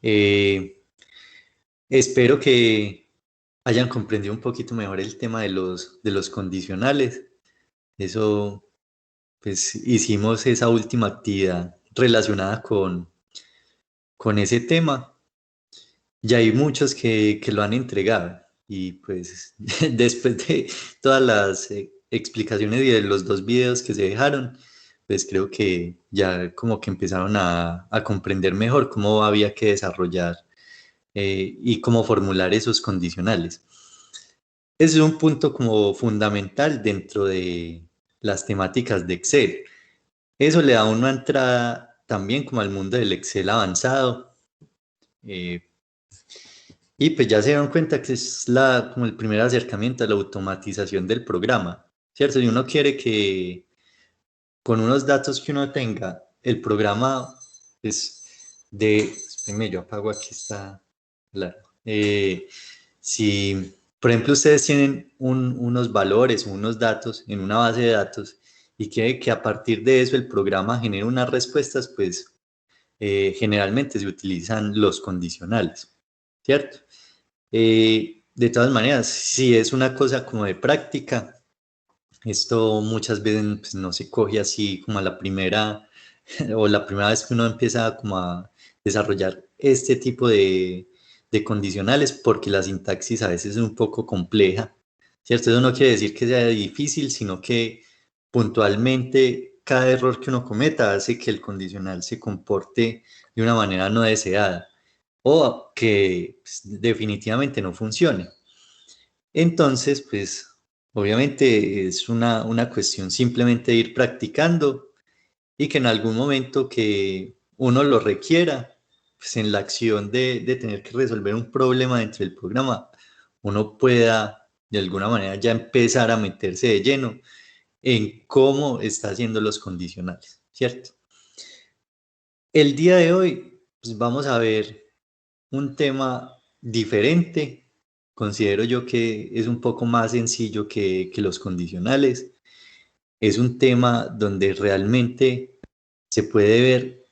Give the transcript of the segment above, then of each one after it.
Eh, Espero que hayan comprendido un poquito mejor el tema de los condicionales. Eso, pues hicimos esa última actividad relacionada con ese tema. Ya hay muchos que lo han entregado y pues después de todas las explicaciones y de los dos videos que se dejaron, pues creo que ya como que empezaron a comprender mejor cómo había que desarrollar y cómo formular esos condicionales. Ese es un punto como fundamental dentro de las temáticas de Excel. Eso le da una entrada también como al mundo del Excel avanzado. eh, y pues ya se dieron cuenta que es como el primer acercamiento a la automatización del programa, ¿cierto? Y uno quiere que con unos datos que uno tenga, el programa es espérame, yo apago aquí está. Claro. Si, por ejemplo, ustedes tienen unos valores o unos datos en una base de datos y quiere que a partir de eso el programa genere unas respuestas, pues generalmente se utilizan los condicionales, ¿cierto? De todas maneras, si es una cosa como de práctica, esto muchas veces pues, no se coge así como a la primera o la primera vez que uno empieza como a desarrollar este tipo de condicionales porque la sintaxis a veces es un poco compleja, ¿cierto? Eso no quiere decir que sea difícil, sino que puntualmente cada error que uno cometa hace que el condicional se comporte de una manera no deseada o que pues, definitivamente no funcione. Entonces, pues obviamente es una cuestión simplemente de ir practicando y que en algún momento que uno lo requiera, pues en la acción de tener que resolver un problema dentro del programa, uno pueda de alguna manera ya empezar a meterse de lleno en cómo está haciendo los condicionales, ¿cierto? El día de hoy, pues vamos a ver un tema diferente. Considero yo que es un poco más sencillo que los condicionales. Es un tema donde realmente se puede ver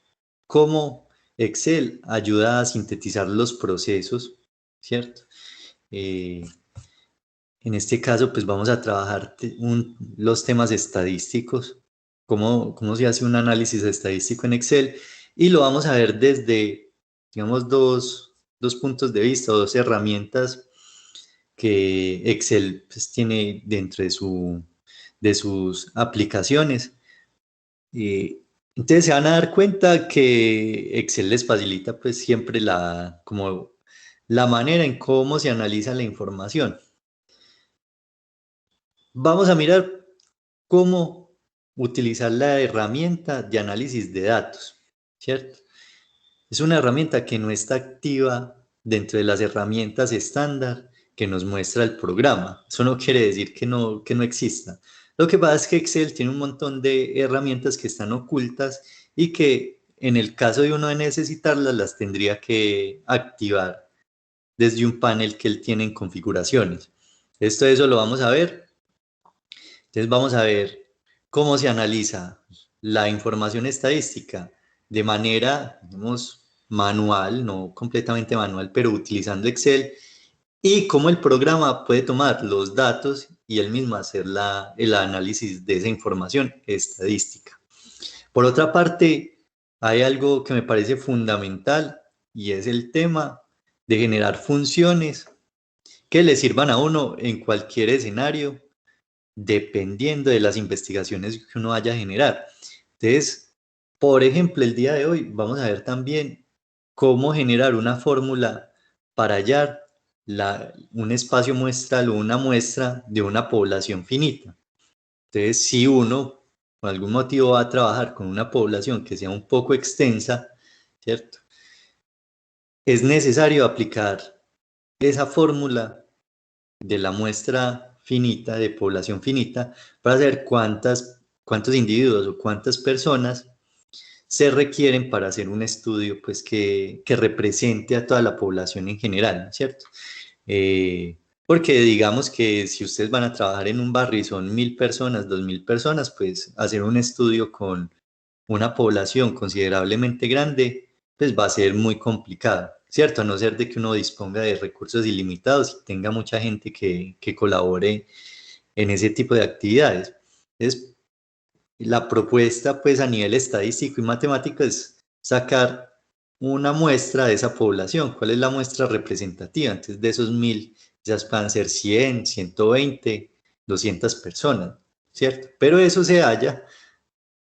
cómo Excel ayuda a sintetizar los procesos, ¿cierto? Eh, en este caso, pues vamos a trabajar los temas estadísticos, cómo se hace un análisis estadístico en Excel, y lo vamos a ver desde, digamos, dos puntos de vista, dos herramientas que Excel pues, tiene dentro de sus aplicaciones. Eh, entonces se van a dar cuenta que Excel les facilita pues siempre como la manera en cómo se analiza la información. Vamos a mirar cómo utilizar la herramienta de análisis de datos, ¿cierto? Es una herramienta que no está activa dentro de las herramientas estándar que nos muestra el programa. Eso no quiere decir que no exista. Lo que pasa es que Excel tiene un montón de herramientas que están ocultas y que en el caso de uno de necesitarlas las tendría que activar desde un panel que él tiene en configuraciones. Eso lo vamos a ver. Entonces vamos a ver cómo se analiza la información estadística de manera, digamos, manual, no completamente manual, pero utilizando Excel, y cómo el programa puede tomar los datos y él mismo hacer el análisis de esa información estadística. Por otra parte, hay algo que me parece fundamental y es el tema de generar funciones que le sirvan a uno en cualquier escenario dependiendo de las investigaciones que uno vaya a generar. Entonces, por ejemplo, el día de hoy vamos a ver también cómo generar una fórmula para hallar un espacio muestral o una muestra de una población finita. Entonces, si uno por algún motivo va a trabajar con una población que sea un poco extensa, ¿cierto? Es necesario aplicar esa fórmula de la muestra finita, de población finita, para saber cuántos individuos o cuántas personas se requieren para hacer un estudio pues, que represente a toda la población en general, ¿cierto? Porque digamos que si ustedes van a trabajar en un barrio y son 1.000 personas, 2.000 personas, pues hacer un estudio con una población considerablemente grande, pues va a ser muy complicado. ¿cierto? A no ser de que uno disponga de recursos ilimitados y tenga mucha gente que colabore en ese tipo de actividades. Entonces, la propuesta, pues, a nivel estadístico y matemático es sacar una muestra de esa población. ¿Cuál es la muestra representativa? Entonces, de esos 1000, ya puedan ser 100, 120, 200 personas, ¿cierto? Pero eso se halla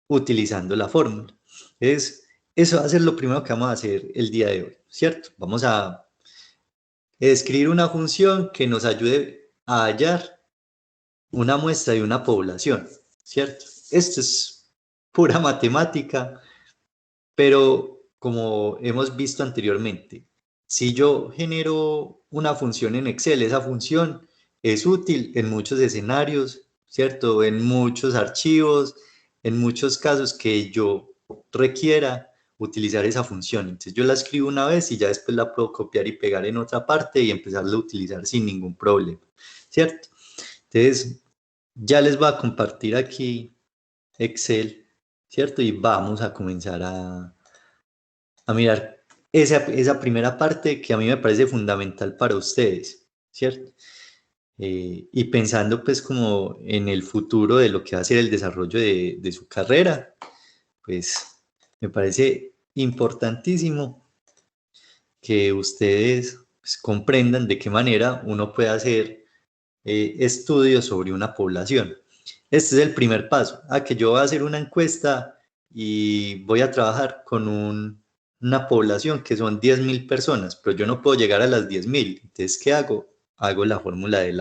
utilizando la fórmula. Eso va a ser lo primero que vamos a hacer el día de hoy, ¿cierto? Vamos a escribir una función que nos ayude a hallar una muestra de una población, ¿cierto? Esto es pura matemática, pero como hemos visto anteriormente, si yo genero una función en Excel, esa función es útil en muchos escenarios, ¿cierto? En muchos archivos, en muchos casos que yo requiera utilizar esa función. Entonces yo la escribo una vez y ya después la puedo copiar y pegar en otra parte y empezarla a utilizar sin ningún problema, ¿cierto? Entonces ya les voy a compartir aquí Excel, ¿cierto? Y vamos a comenzar a mirar esa primera parte que a mí me parece fundamental para ustedes, ¿cierto? Y pensando pues como en el futuro de lo que va a ser el desarrollo de su carrera, pues me parece importantísimo que ustedes pues, comprendan de qué manera uno puede hacer estudios sobre una población. Este es el primer paso, que yo voy a hacer una encuesta y voy a trabajar con una población que son 10.000 personas, pero yo no puedo llegar a las 10.000. Entonces, ¿qué hago? Hago la fórmula de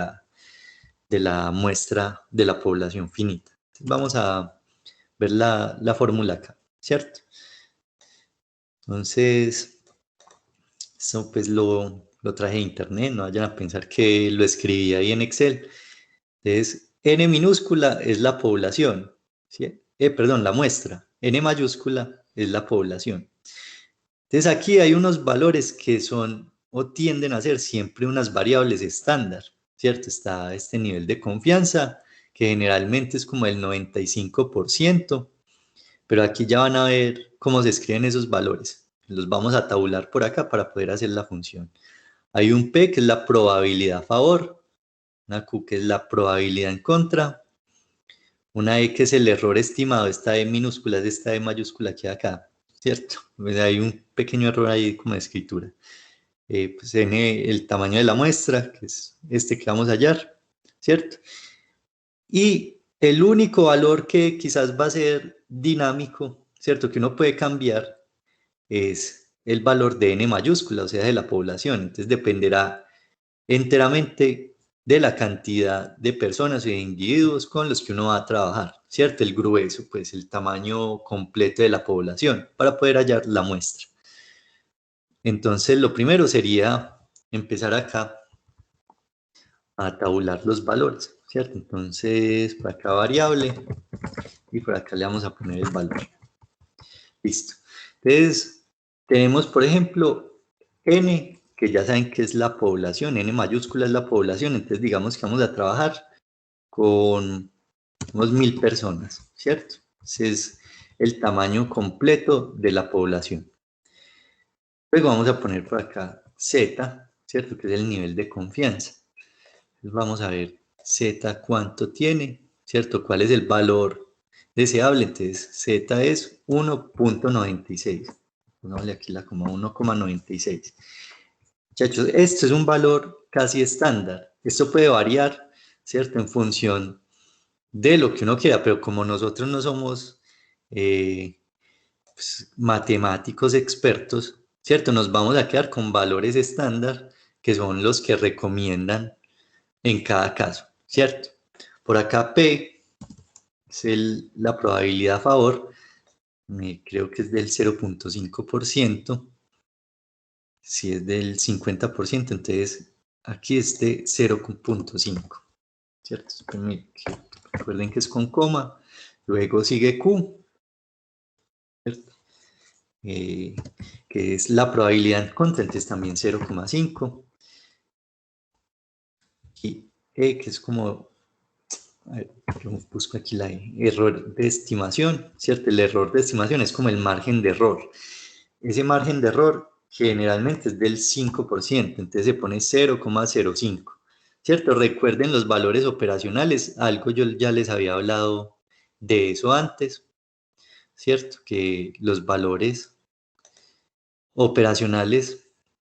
la muestra de la población finita. Entonces, vamos a ver la fórmula acá, ¿cierto? Entonces, eso pues lo traje de internet, no vayan a pensar que lo escribí ahí en Excel. Entonces, N minúscula es la población, ¿sí? Perdón, la muestra. N mayúscula es la población. Entonces, aquí hay unos valores que son o tienden a ser siempre unas variables estándar, ¿cierto? Está este nivel de confianza, que generalmente es como el 95%, pero aquí ya van a ver cómo se escriben esos valores. Los vamos a tabular por acá para poder hacer la función. Hay un P que es la probabilidad a favor, una Q que es la probabilidad en contra, una E que es el error estimado, esta E minúscula es esta E mayúscula que hay acá, ¿cierto? Pues hay un pequeño error ahí como de escritura. Pues N, el tamaño de la muestra, que es este que vamos a hallar, ¿cierto? Y el único valor que quizás va a ser dinámico, ¿cierto? Que uno puede cambiar es el valor de N mayúscula, o sea, de la población. Entonces dependerá enteramente de la cantidad de personas o de individuos con los que uno va a trabajar, ¿cierto? El grueso, pues el tamaño completo de la población para poder hallar la muestra. Entonces, lo primero sería empezar acá a tabular los valores, ¿cierto? Entonces, por acá variable y por acá le vamos a poner el valor. Listo. Entonces, tenemos, por ejemplo, N, que ya saben que es la población, N mayúscula es la población, entonces digamos que vamos a trabajar con unos 1000 personas, ¿cierto? Ese es el tamaño completo de la población. Luego vamos a poner por acá Z, ¿cierto? Que es el nivel de confianza. Entonces vamos a ver Z cuánto tiene, ¿cierto? ¿Cuál es el valor deseable? Entonces Z es 1.96. Pongámosle aquí la coma 1,96. Muchachos, esto es un valor casi estándar. Esto puede variar, ¿cierto? En función de lo que uno quiera, pero como nosotros no somos pues, matemáticos expertos, ¿cierto? Nos vamos a quedar con valores estándar que son los que recomiendan en cada caso, ¿cierto? Por acá P es la probabilidad a favor, creo que es del 0.5%, si es del 50%, entonces aquí es de 0.5, ¿cierto? Recuerden que es con coma, luego sigue Q, ¿cierto? Que es la probabilidad en contra, entonces también 0,5, y E, que es como, a ver, yo busco aquí la E, error de estimación, ¿cierto? El error de estimación es como el margen de error. Ese margen de error generalmente es del 5%, entonces se pone 0,05, ¿cierto? Recuerden los valores operacionales, algo yo ya les había hablado de eso antes, ¿cierto? Que los valores operacionales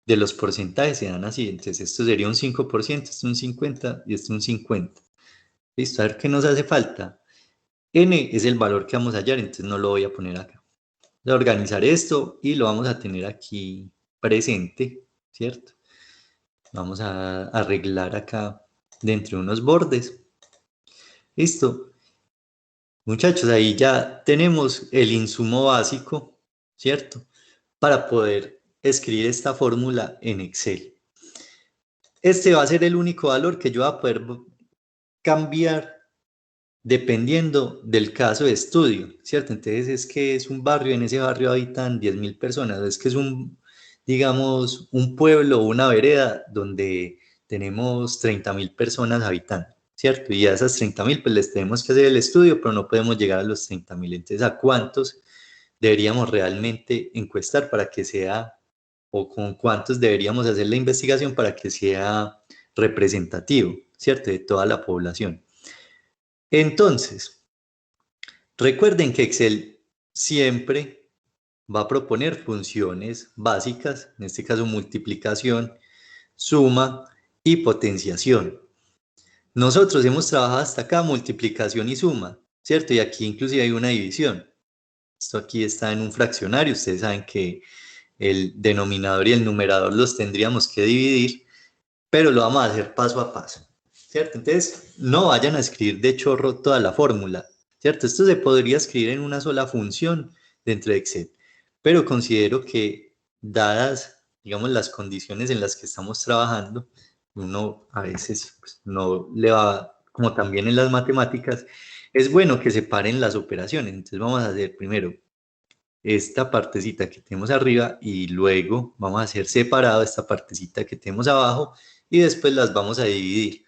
de los porcentajes se dan así, entonces esto sería un 5%, esto un 50% y esto un 50%. Listo, a ver qué nos hace falta. N es el valor que vamos a hallar, entonces no lo voy a poner acá. Voy a organizar esto y lo vamos a tener aquí presente, ¿cierto? Vamos a arreglar acá dentro de unos bordes. Listo. Muchachos, ahí ya tenemos el insumo básico, ¿cierto? Para poder escribir esta fórmula en Excel. Este va a ser el único valor que yo voy a poder cambiar dependiendo del caso de estudio, ¿cierto? Entonces es que es un barrio, en ese barrio habitan 10.000 personas, es que es un, digamos, un pueblo o una vereda donde tenemos 30.000 personas habitando, ¿cierto? Y a esas 30.000 pues les tenemos que hacer el estudio, pero no podemos llegar a los 30.000. Entonces, ¿a cuántos deberíamos realmente encuestar para que sea, o con cuántos deberíamos hacer la investigación para que sea representativo, ¿cierto? De toda la población. Entonces, recuerden que Excel siempre va a proponer funciones básicas, en este caso multiplicación, suma y potenciación. Nosotros hemos trabajado hasta acá multiplicación y suma, ¿cierto? Y aquí inclusive hay una división. Esto aquí está en un fraccionario, ustedes saben que el denominador y el numerador los tendríamos que dividir, pero lo vamos a hacer paso a paso, ¿cierto? Entonces, no vayan a escribir de chorro toda la fórmula, ¿cierto? Esto se podría escribir en una sola función dentro de Excel, pero considero que dadas, digamos, las condiciones en las que estamos trabajando, uno a veces pues, no le va como también en las matemáticas, es bueno que separen las operaciones. Entonces vamos a hacer primero esta partecita que tenemos arriba y luego vamos a hacer separado esta partecita que tenemos abajo y después las vamos a dividir.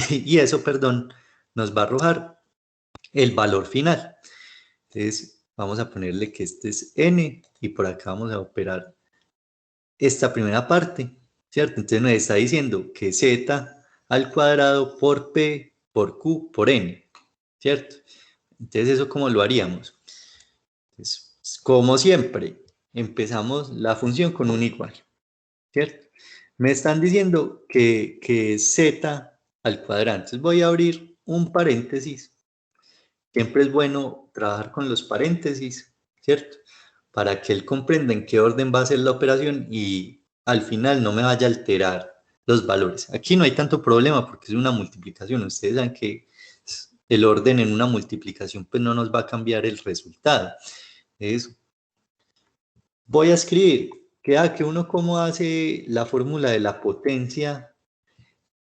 Y eso, perdón, nos va a arrojar el valor final. Entonces vamos a ponerle que este es n y por acá vamos a operar esta primera parte, ¿cierto? Entonces nos está diciendo que z al cuadrado por p por q por n, ¿cierto? Entonces eso cómo lo haríamos. Entonces, como siempre, empezamos la función con un igual, ¿cierto? Me están diciendo que es z al cuadrado. Entonces voy a abrir un paréntesis. Siempre es bueno trabajar con los paréntesis, ¿cierto? Para que él comprenda en qué orden va a ser la operación y al final no me vaya a alterar los valores. Aquí no hay tanto problema porque es una multiplicación. Ustedes saben que el orden en una multiplicación pues no nos va a cambiar el resultado. Es Voy a escribir que uno cómo hace la fórmula de la potencia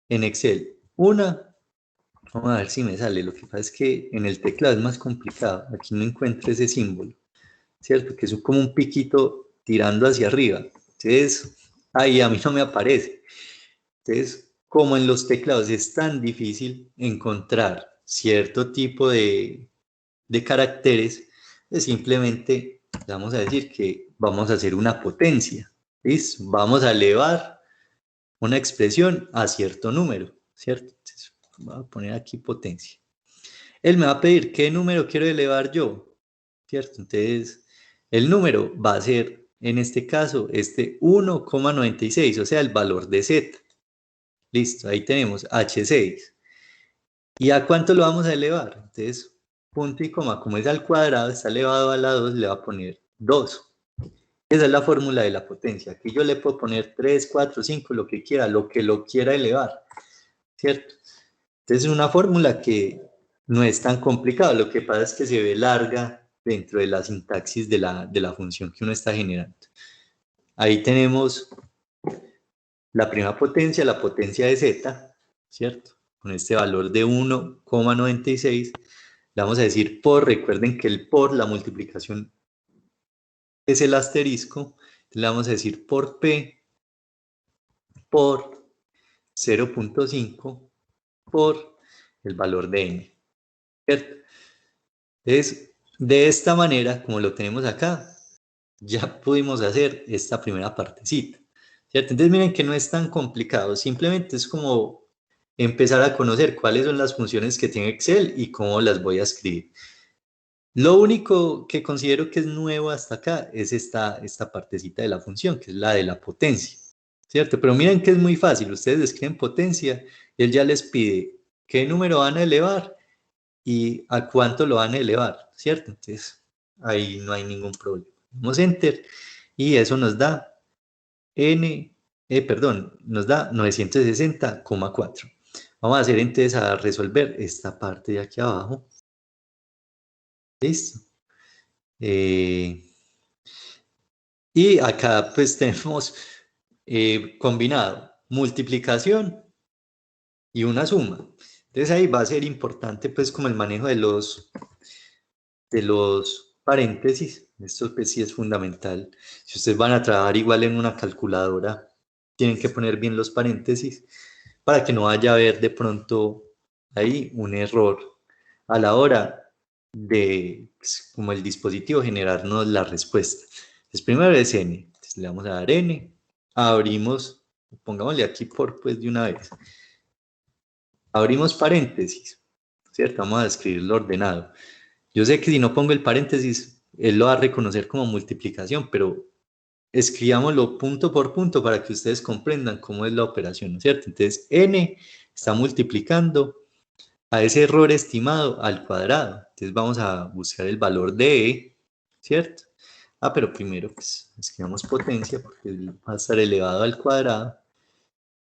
en Excel. Vamos a ver si me sale. Lo que pasa es que en el teclado es más complicado. Aquí no encuentro ese símbolo, ¿cierto? Que es como un piquito tirando hacia arriba. Entonces, ahí a mí no me aparece. Entonces, como en los teclados es tan difícil encontrar cierto tipo de caracteres, pues simplemente vamos a decir que vamos a hacer una potencia. ¿Listo? Vamos a elevar una expresión a cierto número, ¿cierto? Entonces, voy a poner aquí potencia. Él me va a pedir qué número quiero elevar yo, ¿cierto? Entonces, el número va a ser, en este caso, este 1,96, o sea, el valor de z. Listo, ahí tenemos H6. ¿Y a cuánto lo vamos a elevar? Entonces, punto y coma, como es al cuadrado, está elevado a la 2, le va a poner 2. Esa es la fórmula de la potencia. Aquí yo le puedo poner 3, 4, 5, lo que quiera, lo que lo quiera elevar, ¿cierto? Entonces es una fórmula que no es tan complicada, lo que pasa es que se ve larga dentro de la sintaxis de la función que uno está generando. Ahí tenemos la primera potencia, la potencia de z, ¿cierto? Con este valor de 1,96, le vamos a decir por, recuerden que el por, la multiplicación es el asterisco, le vamos a decir por p por 0,5 por el valor de n, ¿cierto? Entonces, de esta manera, como lo tenemos acá, ya pudimos hacer esta primera partecita, ¿cierto? Entonces miren que no es tan complicado, simplemente es como empezar a conocer cuáles son las funciones que tiene Excel y cómo las voy a escribir. Lo único que considero que es nuevo hasta acá es esta partecita de la función, que es la de la potencia, ¿cierto? Pero miren que es muy fácil, ustedes escriben potencia y él ya les pide qué número van a elevar y a cuánto lo van a elevar, ¿cierto? Entonces ahí no hay ningún problema. Damos enter y eso nos da nos da 960,4. Vamos a hacer entonces a resolver esta parte de aquí abajo. Listo. Y acá pues tenemos combinado multiplicación y una suma. Entonces ahí va a ser importante pues como el manejo de los paréntesis. Esto pues sí es fundamental. Si ustedes van a trabajar igual en una calculadora, tienen que poner bien los paréntesis para que no vaya a haber de pronto ahí un error a la hora de, pues, como el dispositivo, generarnos la respuesta. Entonces primero es n, entonces le vamos a dar n, abrimos, pongámosle aquí por pues de una vez, abrimos paréntesis, ¿cierto? Vamos a escribirlo ordenado. Yo sé que si no pongo el paréntesis, él lo va a reconocer como multiplicación, pero escribámoslo punto por punto para que ustedes comprendan cómo es la operación, ¿no es cierto? Entonces, n está multiplicando a ese error estimado al cuadrado. Entonces vamos a buscar el valor de e, ¿cierto? Pero primero pues escribamos potencia porque va a estar elevado al cuadrado.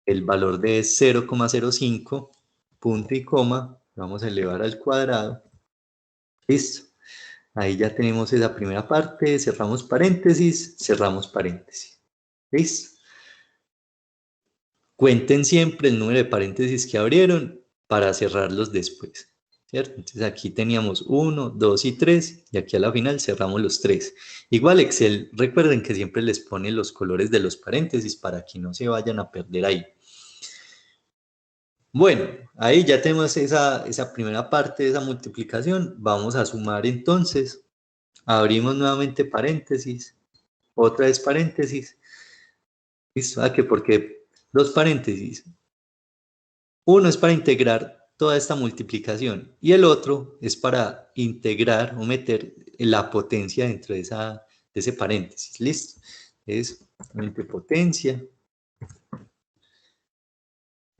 El valor de e es 0,05, punto y coma, vamos a elevar al cuadrado. Listo. Ahí ya tenemos esa primera parte, cerramos paréntesis. ¿Listo? Cuenten siempre el número de paréntesis que abrieron para cerrarlos después, ¿cierto? Entonces aquí teníamos 1, 2 y 3 y aquí a la final cerramos los 3. Igual Excel, recuerden que siempre les pone los colores de los paréntesis para que no se vayan a perder ahí. Bueno, ahí ya tenemos esa primera parte de esa multiplicación. Vamos a sumar entonces. Abrimos nuevamente paréntesis, otra vez paréntesis. ¿Listo? Que porque dos paréntesis. Uno es para integrar toda esta multiplicación y el otro es para integrar o meter la potencia dentro de ese paréntesis. ¿Listo? Es potencia.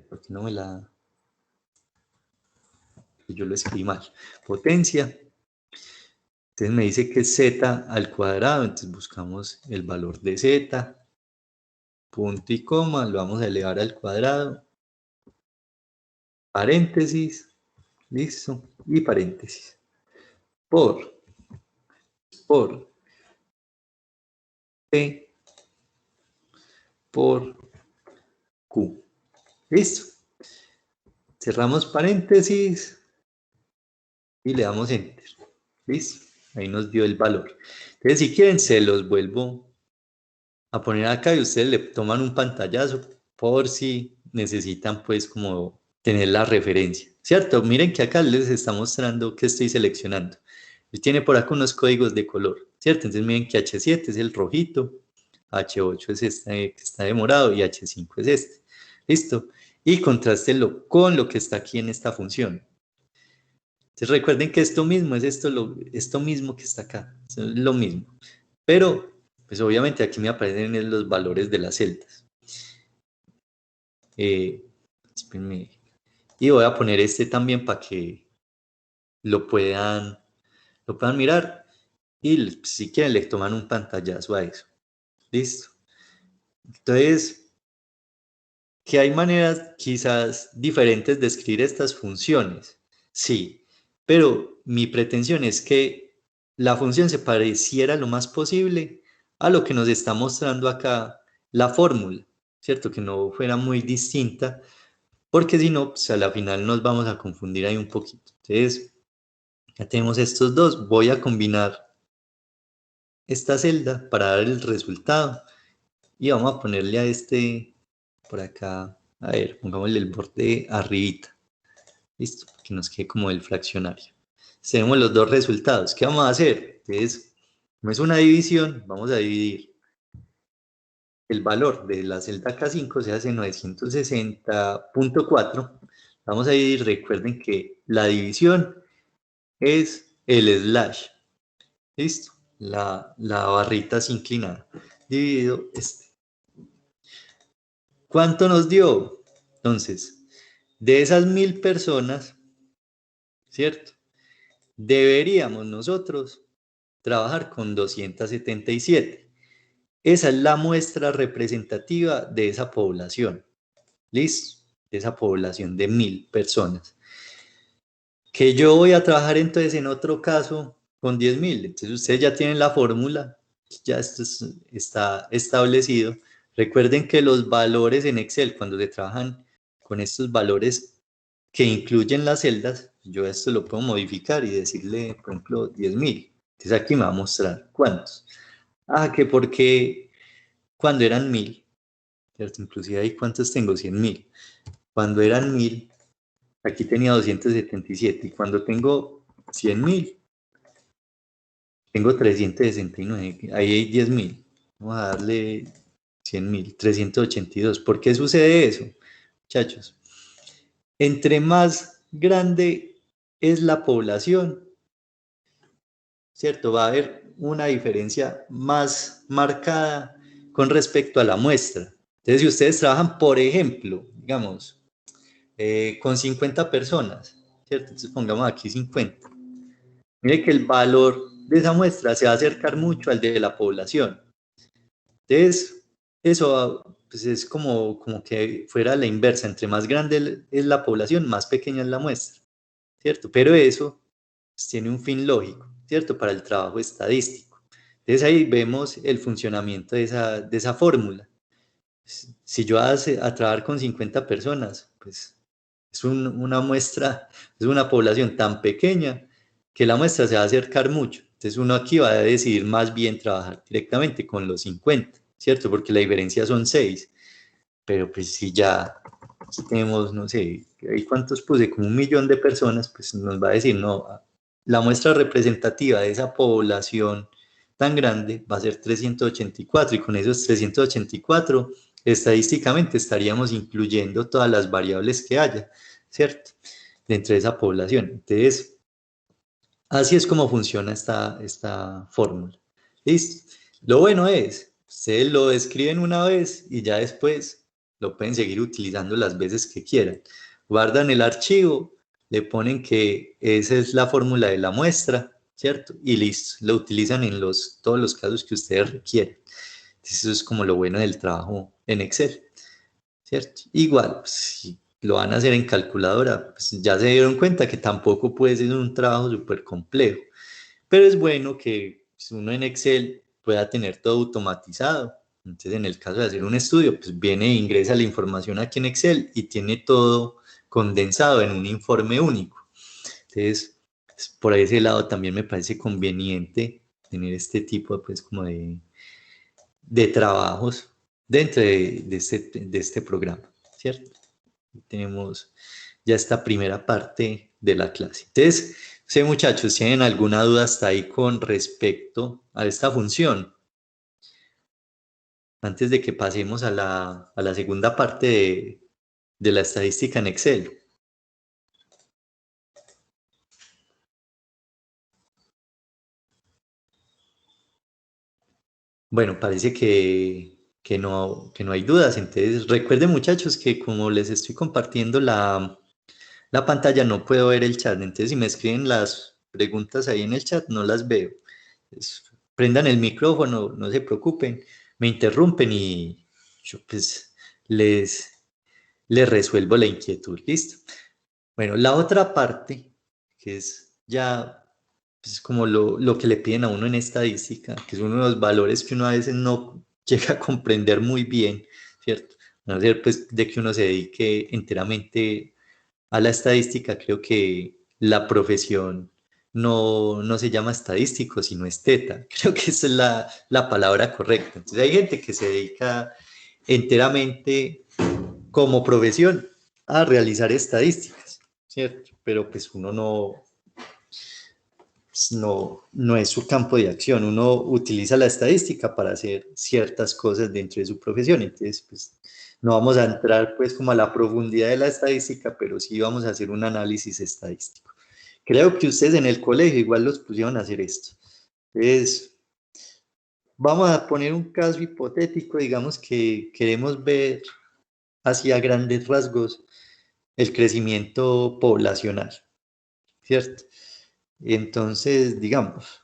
¿Por qué no me la...? Yo lo escribí mal. Potencia. Entonces me dice que es z al cuadrado, entonces buscamos el valor de z, punto y coma, lo vamos a elevar al cuadrado, paréntesis, listo, y paréntesis, por p por q, listo. Cerramos paréntesis y le damos enter, listo, ahí nos dio el valor. Entonces si quieren se los vuelvo a poner acá y ustedes le toman un pantallazo por si necesitan pues como tener la referencia, ¿cierto? Miren que acá les está mostrando que estoy seleccionando. Él tiene por acá unos códigos de color, ¿cierto? Entonces miren que H7 es el rojito, H8 es este que está de morado y H5 es este. ¿Listo? Y contrástenlo con lo que está aquí en esta función. Entonces recuerden que esto mismo es esto mismo que está acá, es lo mismo. Pero, pues obviamente aquí me aparecen los valores de las celdas. Espérenme. Y voy a poner este también para que lo puedan mirar. Y si quieren le toman un pantallazo a eso. Listo. Entonces, que hay maneras quizás diferentes de escribir estas funciones. Sí, pero mi pretensión es que la función se pareciera lo más posible a lo que nos está mostrando acá la fórmula, ¿cierto? Que no fuera muy distinta, porque si no, pues a la final nos vamos a confundir ahí un poquito. Entonces, ya tenemos estos dos. Voy a combinar esta celda para dar el resultado y vamos a ponerle a este por acá, a ver, pongámosle el borde arribita. Listo, que nos quede como el fraccionario. Tenemos los dos resultados. ¿Qué vamos a hacer? Entonces, Como es una división, vamos a dividir el valor de la celda K5, se hace 960.4. Vamos a dividir, recuerden que la división es el slash. ¿Listo? La barrita es inclinada. Dividido este. ¿Cuánto nos dio? Entonces, de esas 1000 personas, ¿cierto? Deberíamos nosotros trabajar con 277. Esa es la muestra representativa de esa población. ¿Listo? De esa población de 1000 personas. Que yo voy a trabajar entonces en otro caso con 10.000. Entonces ustedes ya tienen la fórmula, ya esto está establecido. Recuerden que los valores en Excel, cuando se trabajan con estos valores que incluyen las celdas, yo esto lo puedo modificar y decirle, por ejemplo, 10.000. Entonces aquí me va a mostrar cuántos. Que porque cuando eran 1000, ¿cierto? Inclusive ahí cuántos tengo, 100.000. Cuando eran 1000, aquí tenía 277 y cuando tengo 100.000, tengo 369, ahí hay 10.000. Vamos a darle 100.000, 382. ¿Por qué sucede eso, muchachos? Entre más grande es la población, ¿cierto? Va a haber una diferencia más marcada con respecto a la muestra. Entonces, si ustedes trabajan, por ejemplo, digamos, con 50 personas, ¿cierto? Entonces pongamos aquí 50. Mire que el valor de esa muestra se va a acercar mucho al de la población. Entonces, eso pues es como que fuera la inversa. Entre más grande es la población, más pequeña es la muestra, ¿cierto? Pero eso pues, tiene un fin lógico, ¿cierto? Para el trabajo estadístico. Entonces ahí vemos el funcionamiento de esa fórmula. Si yo a trabajar con 50 personas, pues es una muestra, es una población tan pequeña que la muestra se va a acercar mucho. Entonces uno aquí va a decidir más bien trabajar directamente con los 50, ¿cierto? Porque la diferencia son 6. Pero pues si ya tenemos, no sé, ¿cuántos puse? Como 1.000.000 de personas, pues nos va a decir, no, la muestra representativa de esa población tan grande va a ser 384 y con esos 384 estadísticamente estaríamos incluyendo todas las variables que haya, ¿cierto? Dentro de esa población. Entonces, así es como funciona esta fórmula. ¿Listo? Lo bueno es, ustedes lo escriben una vez y ya después lo pueden seguir utilizando las veces que quieran. Guardan el archivo, le ponen que esa es la fórmula de la muestra, ¿cierto? Y listo, lo utilizan en todos los casos que ustedes requieren. Entonces, eso es como lo bueno del trabajo en Excel, ¿cierto? Igual, pues, si lo van a hacer en calculadora, pues ya se dieron cuenta que tampoco puede ser un trabajo súper complejo, pero es bueno que uno en Excel pueda tener todo automatizado. Entonces, en el caso de hacer un estudio, pues viene e ingresa la información aquí en Excel y tiene todo condensado en un informe único. Entonces, pues, por ese lado también me parece conveniente tener este tipo pues, como de trabajos dentro de este programa, ¿cierto? Tenemos ya esta primera parte de la clase. Entonces, si muchachos tienen alguna duda hasta ahí con respecto a esta función, antes de que pasemos a la segunda parte de la estadística en Excel. Bueno, parece que no hay dudas. Entonces, recuerden muchachos que como les estoy compartiendo la pantalla, no puedo ver el chat. Entonces, si me escriben las preguntas ahí en el chat, no las veo. Entonces, prendan el micrófono, no se preocupen, me interrumpen y yo pues les resuelvo la inquietud. ¿Listo? Bueno, la otra parte, que es ya pues, como lo que le piden a uno en estadística, que es uno de los valores que uno a veces no llega a comprender muy bien, ¿cierto? A no ser pues de que uno se dedique enteramente a la estadística, creo que la profesión no se llama estadístico, sino esteta. Creo que esa es la palabra correcta. Entonces hay gente que se dedica enteramente como profesión a realizar estadísticas, ¿cierto? Pero pues uno no es su campo de acción. Uno utiliza la estadística para hacer ciertas cosas dentro de su profesión. Entonces, pues, no vamos a entrar pues como a la profundidad de la estadística, pero sí vamos a hacer un análisis estadístico. Creo que ustedes en el colegio igual los pusieron a hacer esto. Entonces, vamos a poner un caso hipotético, digamos que queremos ver hacia grandes rasgos el crecimiento poblacional, ¿cierto? Entonces, digamos,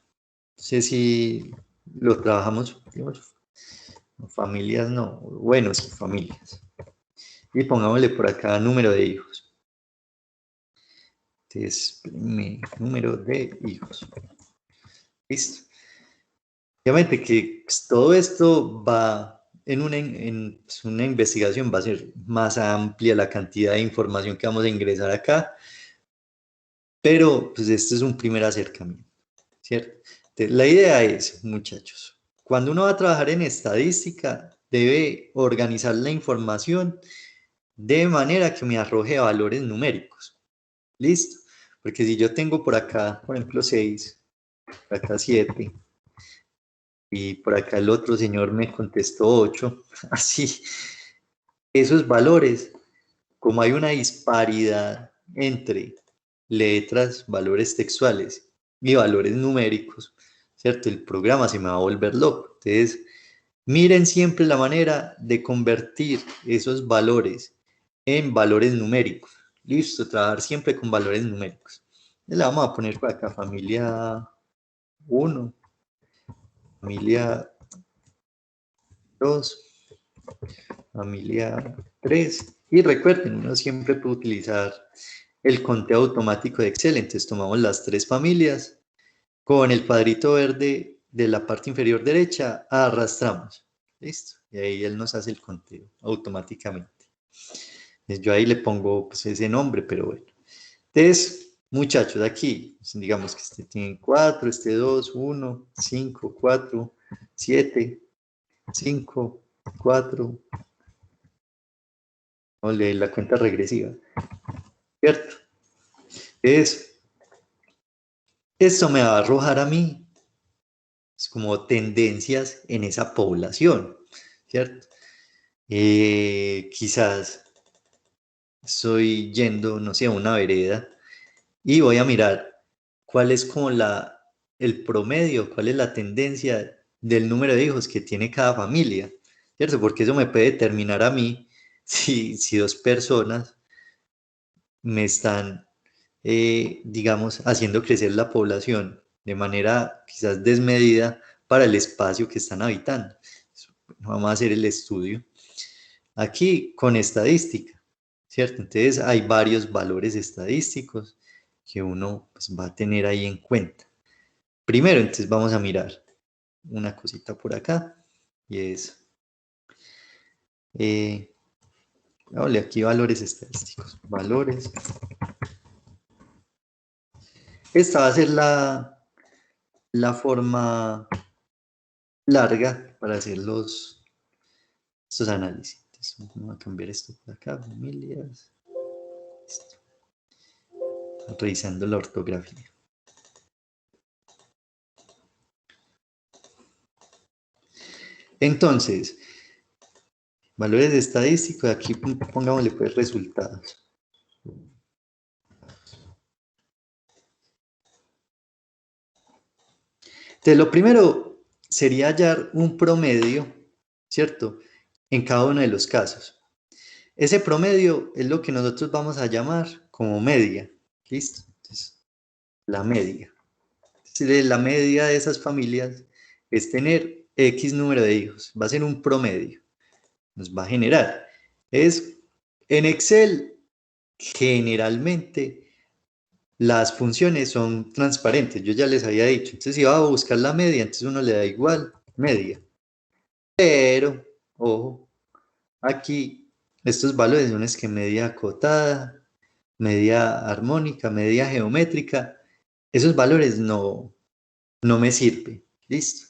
no sé si lo trabajamos, digamos, familias no, bueno, sí, familias. Y pongámosle por acá número de hijos. Entonces, número de hijos. Listo. Obviamente que pues, todo esto va pues, una investigación, va a ser más amplia la cantidad de información que vamos a ingresar acá, pero pues este es un primer acercamiento, ¿cierto? Entonces, la idea es, muchachos, cuando uno va a trabajar en estadística, debe organizar la información de manera que me arroje valores numéricos. ¿Listo? Porque si yo tengo por acá, por ejemplo, 6, por acá 7, y por acá el otro señor me contestó 8, así, esos valores, como hay una disparidad entre letras, valores textuales y valores numéricos, ¿cierto? El programa se me va a volver loco. Entonces, miren siempre la manera de convertir esos valores en valores numéricos. Listo, trabajar siempre con valores numéricos. Le vamos a poner por acá familia 1, familia 2, familia 3. Y recuerden, uno siempre puede utilizar el conteo automático de Excel. Entonces tomamos las 3 familias, con el cuadrito verde de la parte inferior derecha, arrastramos. Listo. Y ahí él nos hace el conteo automáticamente. Yo ahí le pongo pues, ese nombre, pero bueno. Entonces, muchachos, aquí, digamos que este tiene 4, este 2, 1, 5, 4, 7, 5, 4. Ole, la cuenta regresiva. ¿Cierto? Esto me va a arrojar a mí como tendencias en esa población, ¿cierto? Quizás estoy yendo, no sé, a una vereda y voy a mirar cuál es como el promedio, cuál es la tendencia del número de hijos que tiene cada familia, ¿cierto? Porque eso me puede determinar a mí si 2 personas me están, digamos, haciendo crecer la población de manera quizás desmedida para el espacio que están habitando. Vamos a hacer el estudio aquí con estadística, ¿cierto? Entonces hay varios valores estadísticos que uno pues, va a tener ahí en cuenta. Primero, entonces vamos a mirar una cosita por acá y es, aquí valores estadísticos, valores. Esta va a ser la forma larga para hacer estos análisis. Entonces, vamos a cambiar esto por acá, familias. Listo. Revisando la ortografía. Entonces, valores estadísticos, aquí pongámosle pues resultados. Entonces, lo primero sería hallar un promedio, ¿cierto? En cada uno de los casos. Ese promedio es lo que nosotros vamos a llamar como media. ¿Listo? Entonces, la media. Entonces, la media de esas familias es tener X número de hijos. Va a ser un promedio. Nos va a generar. En Excel, generalmente, las funciones son transparentes. Yo ya les había dicho. Entonces, si va a buscar la media, entonces uno le da igual media. Pero, ojo, aquí estos valores son es que media acotada, media armónica, media geométrica. Esos valores no me sirven. ¿Listo?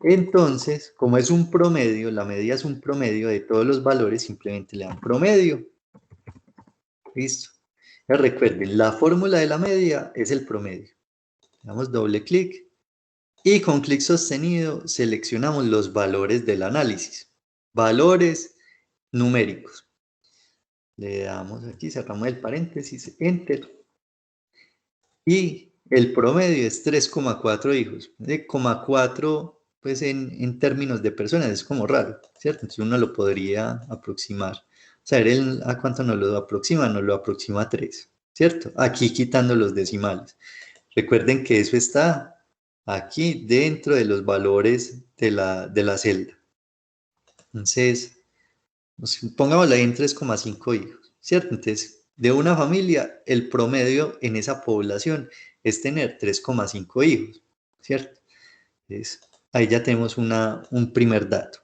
Entonces, como es un promedio, la media es un promedio de todos los valores, simplemente le dan promedio. ¿Listo? Ya recuerden, la fórmula de la media es el promedio. Damos doble clic y con clic sostenido seleccionamos los valores del análisis. Valores numéricos. Le damos aquí, cerramos el paréntesis, Enter. Y el promedio es 3,4 hijos. De 0,4, pues en términos de personas es como raro, ¿cierto? Entonces uno lo podría aproximar. Saber a cuánto nos lo aproxima a 3, ¿cierto? Aquí quitando los decimales. Recuerden que eso está aquí dentro de los valores de la celda. Entonces, pongámoslo ahí en 3,5 hijos, ¿cierto? Entonces, de una familia, el promedio en esa población es tener 3,5 hijos, ¿cierto? Entonces, ahí ya tenemos un primer dato.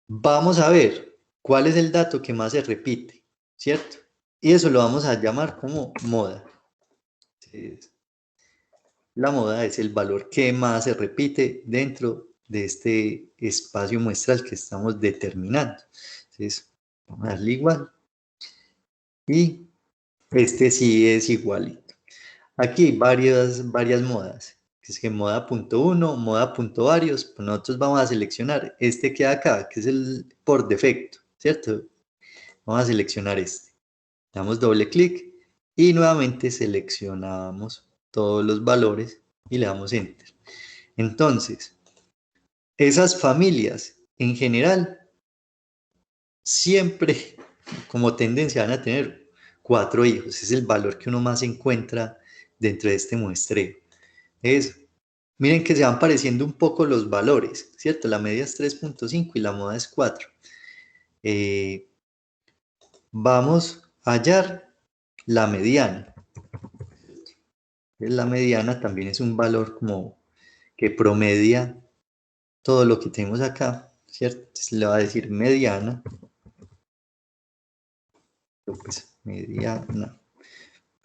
Vamos a ver cuál es el dato que más se repite, ¿cierto? Y eso lo vamos a llamar como moda. Entonces, la moda es el valor que más se repite dentro de este espacio muestral que estamos determinando. Entonces, vamos a darle igual. Y este sí es igualito. Aquí hay varias modas. Es que moda.1, moda.varios. Pues nosotros vamos a seleccionar este que hay acá, que es el por defecto, ¿cierto? Vamos a seleccionar este. Damos doble clic y nuevamente seleccionamos todos los valores y le damos Enter. Entonces, esas familias en general siempre como tendencia van a tener 4 hijos. Es el valor que uno más encuentra dentro de este muestreo. Miren que se van pareciendo un poco los valores, ¿cierto? La media es 3,5 y la moda es 4. Vamos a hallar la mediana. La mediana también es un valor como que promedia todo lo que tenemos acá, ¿cierto? Entonces le va a decir mediana. Pues mediana.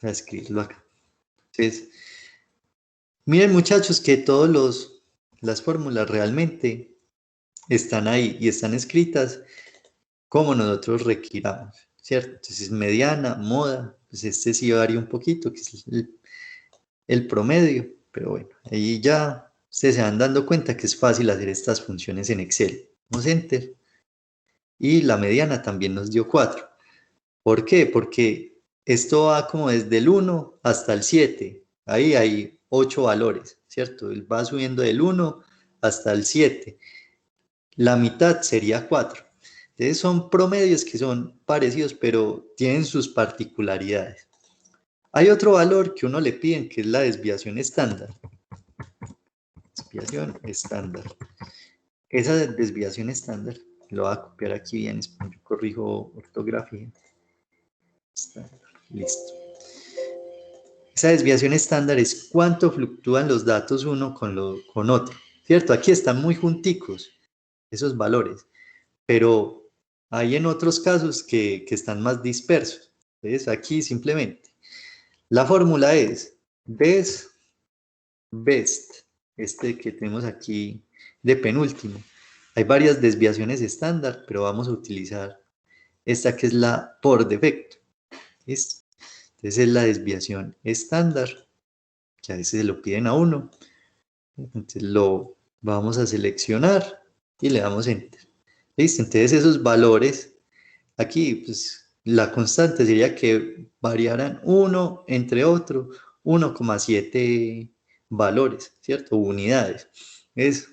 Para escribirlo acá. Entonces, miren muchachos que las fórmulas realmente están ahí y están escritas como nosotros requiramos, ¿cierto? Entonces mediana, moda, pues este sí varía un poquito, que es el promedio, pero bueno, ahí ya ustedes se van dando cuenta que es fácil hacer estas funciones en Excel. Damos Enter y la mediana también nos dio 4. ¿Por qué? Porque esto va como desde el 1 hasta el 7. Ahí hay 8 valores, ¿cierto? Él va subiendo del 1 hasta el 7. La mitad sería 4. Entonces son promedios que son parecidos, pero tienen sus particularidades. Hay otro valor que uno le piden, que es la desviación estándar. Desviación estándar. Esa desviación estándar, lo voy a copiar aquí bien, yo corrijo ortografía. Estándar, listo. Esa desviación estándar es cuánto fluctúan los datos uno con otro, ¿cierto? Aquí están muy junticos esos valores, pero hay en otros casos que están más dispersos. Entonces aquí simplemente la fórmula es best, este que tenemos aquí de penúltimo. Hay varias desviaciones estándar, pero vamos a utilizar esta que es la por defecto. ¿Listo? Entonces es la desviación estándar, que a veces se lo piden a uno. Entonces lo vamos a seleccionar y le damos Enter. Listo, entonces esos valores, aquí pues la constante sería que variaran uno entre otro, 1,7 valores, ¿cierto? Unidades. Es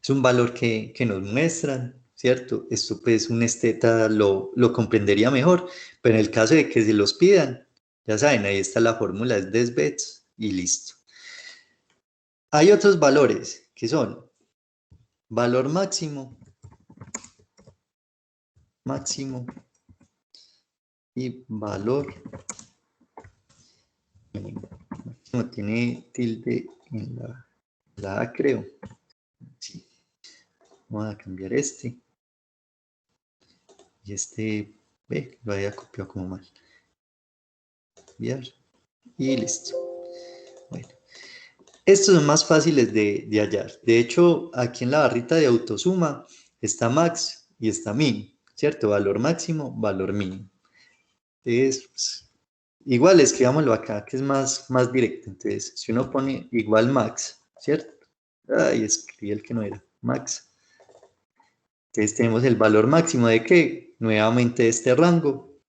un valor que nos muestran, ¿cierto? Esto pues un esteta lo comprendería mejor, pero en el caso de que se los pidan, ya saben, ahí está la fórmula, es desbets y listo. Hay otros valores que son valor máximo y valor mínimo. Máximo tiene tilde en la A, creo. Sí. Vamos a cambiar este. Y este, lo había copiado como mal. Copiar. Y listo. Bueno. Estos son más fáciles de hallar. De hecho, aquí en la barrita de autosuma está max y está min, ¿cierto? Valor máximo, valor mínimo. Entonces, Igual escribámoslo acá, que es más directo. Entonces, si uno pone igual max, ¿cierto? Ay, escribí el que no era, max. Entonces tenemos el valor máximo de que, nuevamente este rango,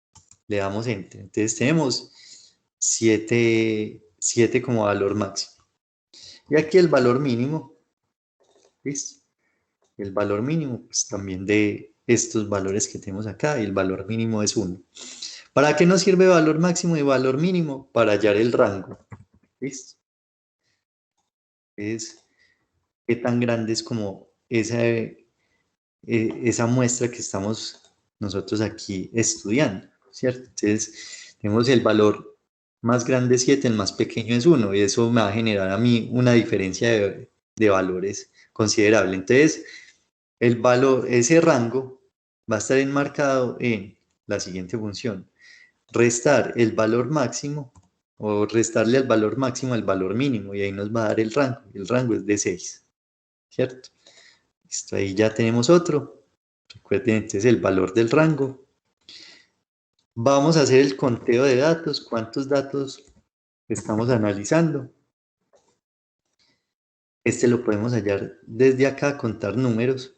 le damos enter. Entonces tenemos 7 como valor máximo. Y aquí el valor mínimo, ¿listo? El valor mínimo, pues también de estos valores que tenemos acá, y el valor mínimo es 1. ¿Para qué nos sirve valor máximo y valor mínimo? Para hallar el rango, ¿listo? Es qué tan grande es como esa muestra que estamos nosotros aquí estudiando, ¿cierto? Entonces, tenemos el valor más grande es 7, el más pequeño es 1, y eso me va a generar a mí una diferencia de valores considerable. Entonces, el valor, ese rango va a estar enmarcado en la siguiente función: restar el valor máximo o restarle al valor máximo el valor mínimo, y ahí nos va a dar el rango. El rango es de 6, ¿cierto? Listo, ahí ya tenemos otro. Recuerden, entonces el valor del rango. Vamos a hacer el conteo de datos. ¿Cuántos datos estamos analizando? Este lo podemos hallar desde acá, contar números.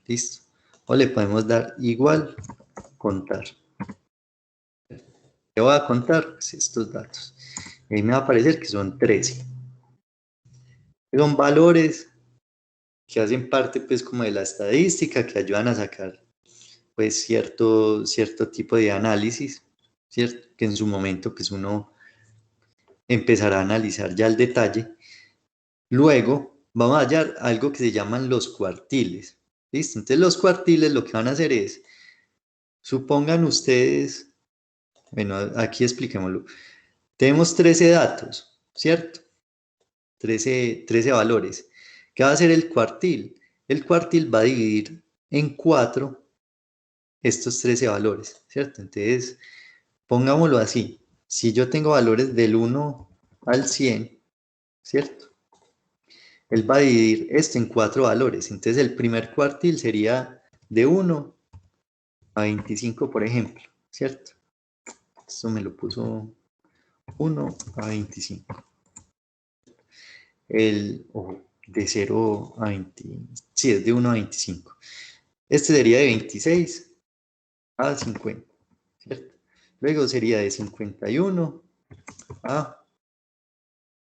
Listo. O le podemos dar igual, contar. ¿Qué voy a contar? Pues estos datos. Ahí me va a aparecer que son 13. Son valores que hacen parte pues como de la estadística, que ayudan a sacar pues cierto tipo de análisis, ¿cierto? Que en su momento pues uno empezará a analizar ya el detalle. Luego vamos a hallar algo que se llaman los cuartiles, ¿listo? Entonces los cuartiles lo que van a hacer es, supongan ustedes, bueno, aquí expliquémoslo. Tenemos 13 datos, ¿cierto? 13 valores. ¿Qué va a hacer el cuartil? El cuartil va a dividir en 4 estos 13 valores, ¿cierto? Entonces, pongámoslo así. Si yo tengo valores del 1 al 100, ¿cierto? Él va a dividir esto en 4 valores. Entonces, el primer cuartil sería de 1 a 25, por ejemplo, ¿cierto? Esto me lo puso 1 a 25. De 0 a 20, sí, es de 1 a 25. Este sería de 26 a 50, ¿cierto? Luego sería de 51 a,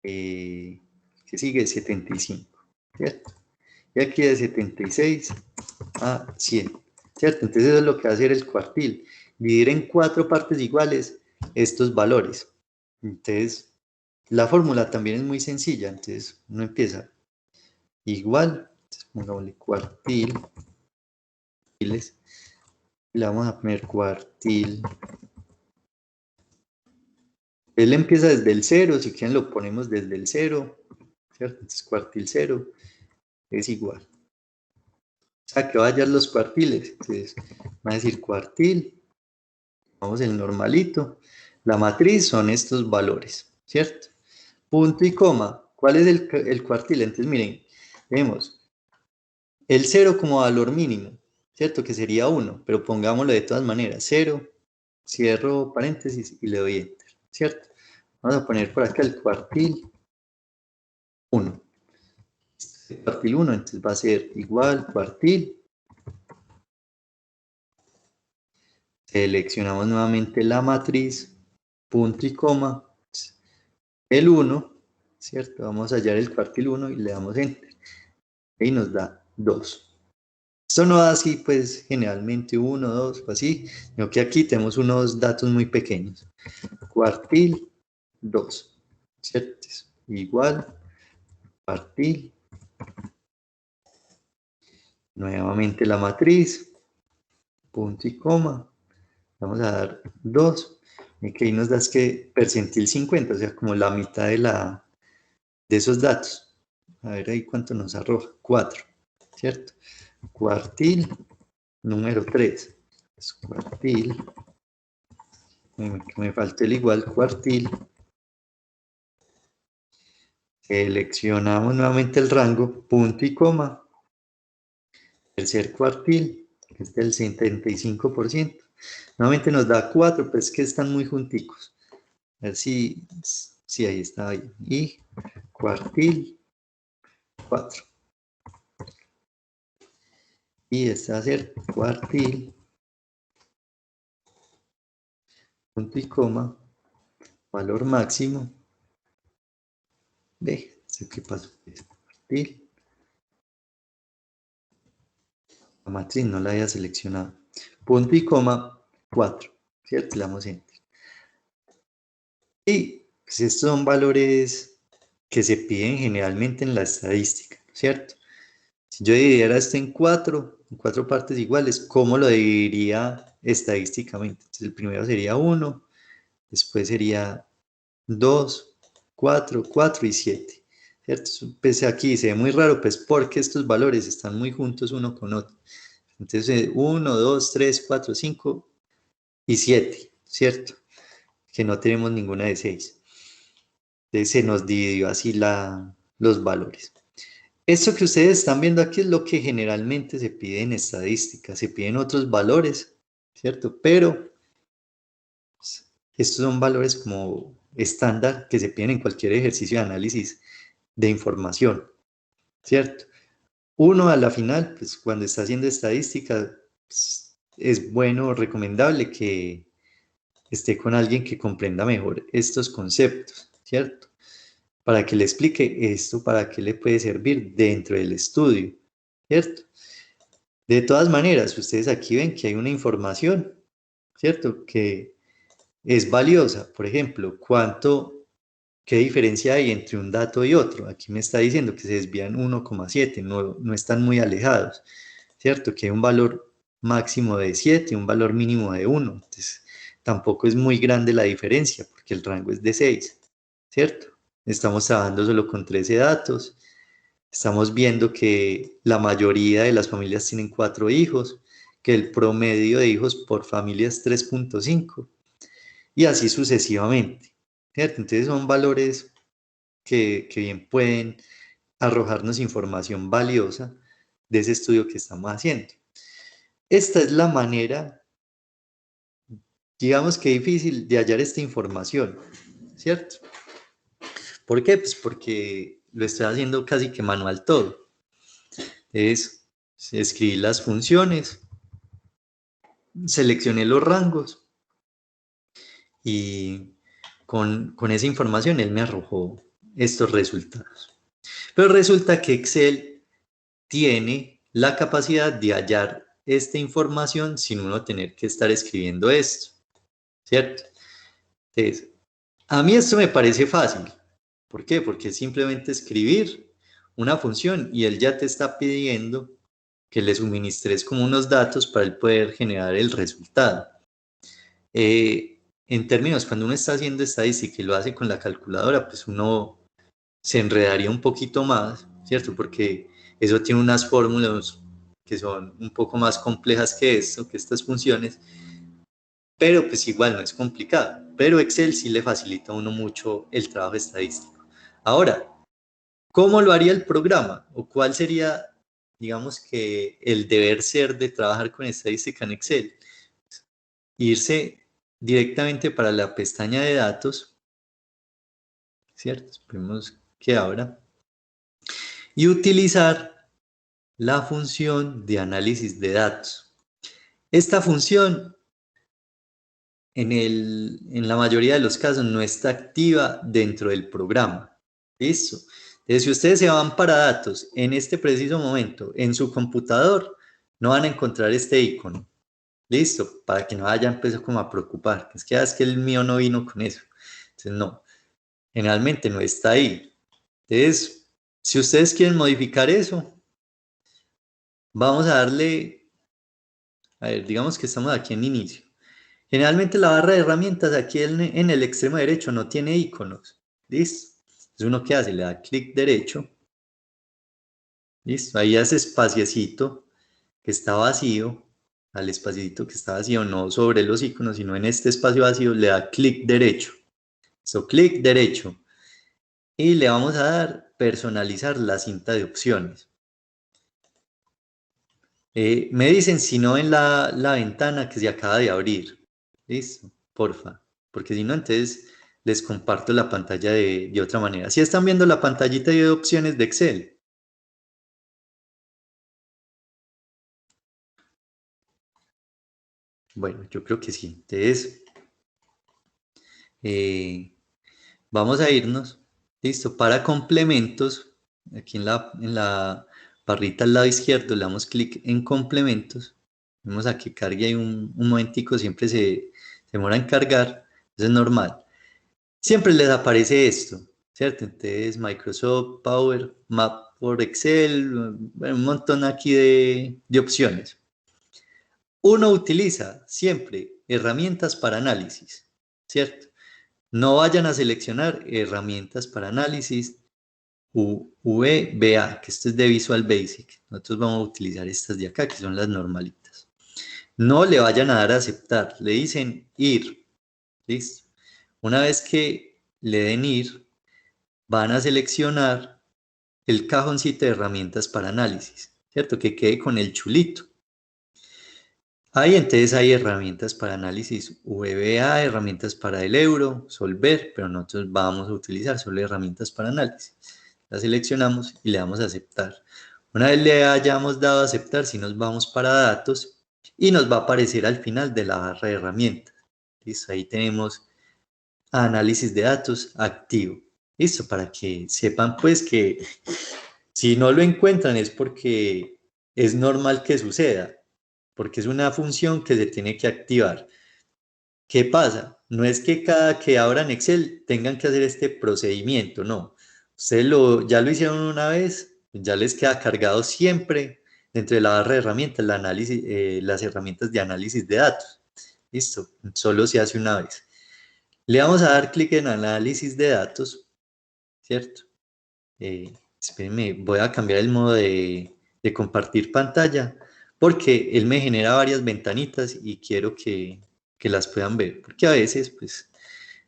que sigue 75, ¿cierto? Y aquí de 76 a 100, ¿cierto? Entonces eso es lo que va a hacer el cuartil, dividir en 4 partes iguales estos valores. Entonces, la fórmula también es muy sencilla. Entonces, uno empieza igual, entonces pongámosle cuartil, le vamos a poner cuartil. Él empieza desde el 0, si quieren lo ponemos desde el 0, ¿cierto? Entonces cuartil 0 es igual. O sea, que va a hallar los cuartiles. Entonces, va a decir cuartil, vamos el normalito. La matriz son estos valores, ¿cierto? Punto y coma. ¿Cuál es el cuartil? Entonces, miren, vemos el 0 como valor mínimo, ¿cierto? Que sería 1, pero pongámoslo de todas maneras. 0, cierro paréntesis y le doy enter, ¿cierto? Vamos a poner por acá el cuartil 1. Cuartil 1, entonces va a ser igual cuartil. Seleccionamos nuevamente la matriz, punto y coma, el 1, ¿cierto? Vamos a hallar el cuartil 1 y le damos enter. Y nos da 2. Esto no da así, pues, generalmente 1, 2, así, sino que aquí tenemos unos datos muy pequeños. Cuartil 2, ¿cierto? Igual, cuartil. Nuevamente la matriz, punto y coma. Vamos a dar 2. Y que ahí nos da es que percentil 50, o sea, como la mitad de esos datos. A ver ahí cuánto nos arroja. 4, ¿cierto? Cuartil número 3. Es cuartil. Me falta el igual cuartil. Seleccionamos nuevamente el rango, punto y coma. Tercer cuartil, que es del 75%. Nuevamente nos da 4, pues que están muy junticos. A ver si ahí está bien. Y cuartil 4. Y este va a ser cuartil, punto y coma, valor máximo. Ve, ¿qué pasó? Cuartil. La matriz no la había seleccionado. Punto y coma 4. ¿Cierto? Le damos enter. Y pues estos son valores que se piden generalmente en la estadística, ¿cierto? Si yo dividiera esto en cuatro partes iguales, ¿cómo lo dividiría estadísticamente? Entonces el primero sería 1, después sería 2, 4, 4 y 7. ¿Cierto? Pues aquí se ve muy raro, pues porque estos valores están muy juntos uno con otro. Entonces 1, 2, 3, 4, 5 y 7, ¿cierto? Que no tenemos ninguna de 6. Entonces se nos dividió así los valores. Esto que ustedes están viendo aquí es lo que generalmente se pide en estadística. Se piden otros valores, ¿cierto? Pero pues, estos son valores como estándar que se piden en cualquier ejercicio de análisis de información, ¿cierto? Uno a la final, pues cuando está haciendo estadística, pues, es bueno, recomendable que esté con alguien que comprenda mejor estos conceptos, ¿cierto? Para que le explique esto, para qué le puede servir dentro del estudio, ¿cierto? De todas maneras, ustedes aquí ven que hay una información, ¿cierto? Que es valiosa. Por ejemplo, ¿qué diferencia hay entre un dato y otro? Aquí me está diciendo que se desvían 1,7, no están muy alejados, ¿cierto? Que hay un valor máximo de 7 y un valor mínimo de 1. Entonces, tampoco es muy grande la diferencia porque el rango es de 6, ¿cierto? Estamos trabajando solo con 13 datos. Estamos viendo que la mayoría de las familias tienen 4 hijos, que el promedio de hijos por familia es 3,5 y así sucesivamente, ¿cierto? Entonces son valores que bien pueden arrojarnos información valiosa de ese estudio que estamos haciendo. Esta es la manera, digamos que difícil, de hallar esta información, ¿cierto? ¿Por qué? Pues porque lo estoy haciendo casi que manual todo. Es escribir las funciones, seleccioné los rangos y con esa información él me arrojó estos resultados. Pero resulta que Excel tiene la capacidad de hallar esta información sin uno tener que estar escribiendo esto, ¿cierto? Entonces, a mí esto me parece fácil. ¿Por qué? Porque es simplemente escribir una función y él ya te está pidiendo que le suministres como unos datos para él poder generar el resultado. En términos, cuando uno está haciendo estadística y lo hace con la calculadora, pues uno se enredaría un poquito más, ¿cierto? Porque eso tiene unas fórmulas que son un poco más complejas que esto, que estas funciones, pero pues igual no es complicado. Pero Excel sí le facilita a uno mucho el trabajo estadístico. Ahora, ¿cómo lo haría el programa? ¿O cuál sería, digamos que, el deber ser de trabajar con estadística en Excel? Irse directamente para la pestaña de datos, ¿cierto? Esperemos que abra. Y utilizar la función de análisis de datos. Esta función en la mayoría de los casos no está activa dentro del programa. ¿Listo? Entonces, si ustedes se van para datos en este preciso momento en su computador, no van a encontrar este icono. ¿Listo? Para que no vayan pues como a preocupar. Es que el mío no vino con eso. Entonces, no. Generalmente no está ahí. Entonces, si ustedes quieren modificar eso, vamos a darle, a ver, digamos que estamos aquí en inicio. Generalmente la barra de herramientas aquí en el extremo derecho no tiene iconos. ¿Listo? Entonces uno qué hace, le da clic derecho. ¿Listo? Ahí hace espaciecito que está vacío, al espaciecito que está vacío, no sobre los iconos, sino en este espacio vacío, le da clic derecho. Eso, clic derecho. Y le vamos a dar personalizar la cinta de opciones. Me dicen si no en la ventana que se acaba de abrir. ¿Listo? Porfa. Porque si no, entonces les comparto la pantalla de otra manera. ¿Sí están viendo la pantallita de opciones de Excel? Bueno, yo creo que sí. Entonces, eh, vamos a irnos. Listo. Para complementos, aquí en la barrita al lado izquierdo le damos clic en complementos. Vemos a que cargue ahí un momentico, siempre se demora en cargar. Eso es normal. Siempre les aparece esto, ¿cierto? Entonces, Microsoft Power, Map por Excel, bueno, un montón aquí de opciones. Uno utiliza siempre herramientas para análisis, ¿cierto? No vayan a seleccionar herramientas para análisis VBA, que esto es de Visual Basic. Nosotros vamos a utilizar estas de acá, que son las normalitas. No le vayan a dar a aceptar, le dicen ir, ¿listo? Una vez que le den ir, van a seleccionar el cajoncito de herramientas para análisis, ¿cierto? Que quede con el chulito. Ahí entonces hay herramientas para análisis VBA, herramientas para el euro, Solver, pero nosotros vamos a utilizar solo herramientas para análisis. La seleccionamos y le damos a aceptar. Una vez le hayamos dado a aceptar, si nos vamos para datos y nos va a aparecer al final de la barra de herramientas. Listo, ahí tenemos análisis de datos activo. Listo, para que sepan pues que si no lo encuentran es porque es normal que suceda, porque es una función que se tiene que activar. ¿Qué pasa? No es que cada que abran Excel tengan que hacer este procedimiento, no. Ustedes ya lo hicieron una vez, ya les queda cargado siempre dentro de la barra de herramientas las herramientas de análisis de datos. Listo, solo se hace una vez. Le vamos a dar clic en análisis de datos, ¿cierto? Espérenme, voy a cambiar el modo de compartir pantalla porque él me genera varias ventanitas y quiero que las puedan ver. Porque a veces, pues,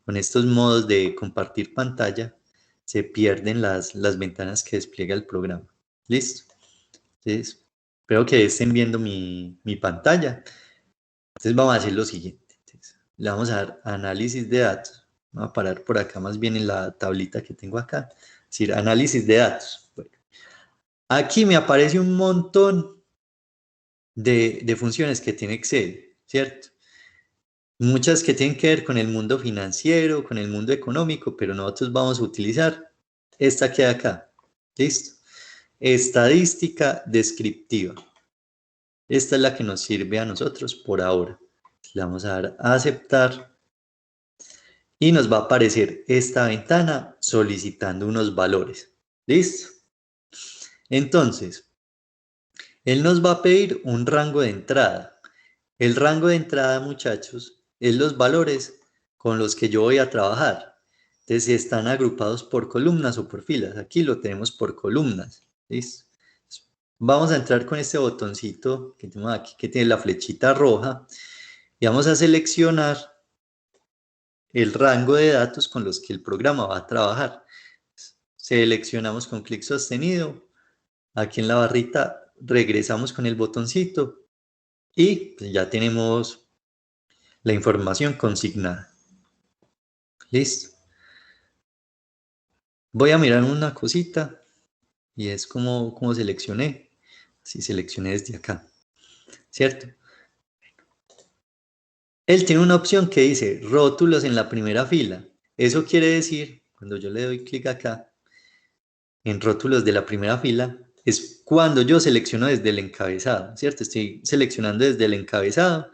con estos modos de compartir pantalla se pierden las ventanas que despliega el programa. ¿Listo? Entonces, espero que estén viendo mi pantalla. Entonces vamos a hacer lo siguiente. Entonces, le vamos a dar análisis de datos. Vamos a parar por acá más bien en la tablita que tengo acá. Es decir, análisis de datos. Bueno, aquí me aparece un montón de funciones que tiene Excel, ¿cierto? Muchas que tienen que ver con el mundo financiero, con el mundo económico, pero nosotros vamos a utilizar esta que hay acá. ¿Listo? Estadística descriptiva. Esta es la que nos sirve a nosotros por ahora. Le vamos a dar a aceptar y nos va a aparecer esta ventana solicitando unos valores. ¿Listo? Entonces, él nos va a pedir un rango de entrada. El rango de entrada, muchachos, es los valores con los que yo voy a trabajar. Entonces, están agrupados por columnas o por filas. Aquí lo tenemos por columnas. ¿Listo? Vamos a entrar con este botoncito que tenemos aquí, que tiene la flechita roja, y vamos a seleccionar el rango de datos con los que el programa va a trabajar. Seleccionamos con clic sostenido. Aquí en la barrita regresamos con el botoncito y ya tenemos la información consignada. Listo. Voy a mirar una cosita y es como seleccioné. Si seleccioné desde acá, ¿cierto? Él tiene una opción que dice rótulos en la primera fila. Eso quiere decir, cuando yo le doy clic acá, en rótulos de la primera fila, es cuando yo selecciono desde el encabezado, ¿cierto? Estoy seleccionando desde el encabezado.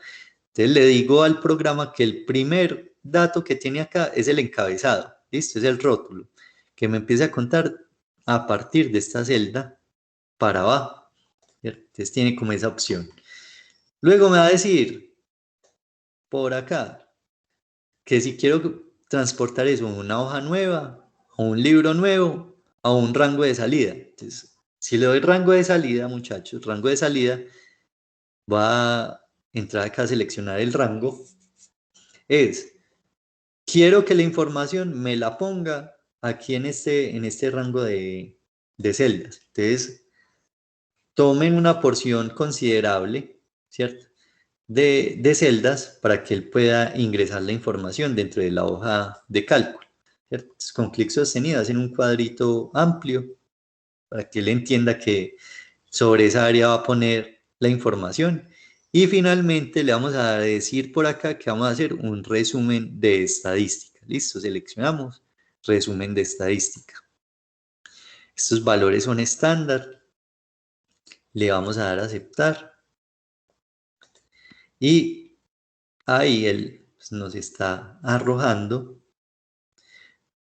Entonces le digo al programa que el primer dato que tiene acá es el encabezado, ¿listo? Es el rótulo, que me empiece a contar a partir de esta celda para abajo, ¿cierto? Entonces tiene como esa opción. Luego me va a decir por acá que si quiero transportar eso a una hoja nueva, a un libro nuevo, a un rango de salida. Entonces, si le doy rango de salida, muchachos, rango de salida, va a entrar acá a seleccionar el rango. Quiero que la información me la ponga aquí en este rango de celdas. Entonces, tomen una porción considerable, ¿cierto? de celdas para que él pueda ingresar la información dentro de la hoja de cálculo, ¿cierto? Entonces, con clic sostenido hacen un cuadrito amplio para que él entienda que sobre esa área va a poner la información. Y finalmente le vamos a decir por acá que vamos a hacer un resumen de estadística. Listo, seleccionamos resumen de estadística. Estos valores son estándar. Le vamos a dar a aceptar. Y ahí él nos está arrojando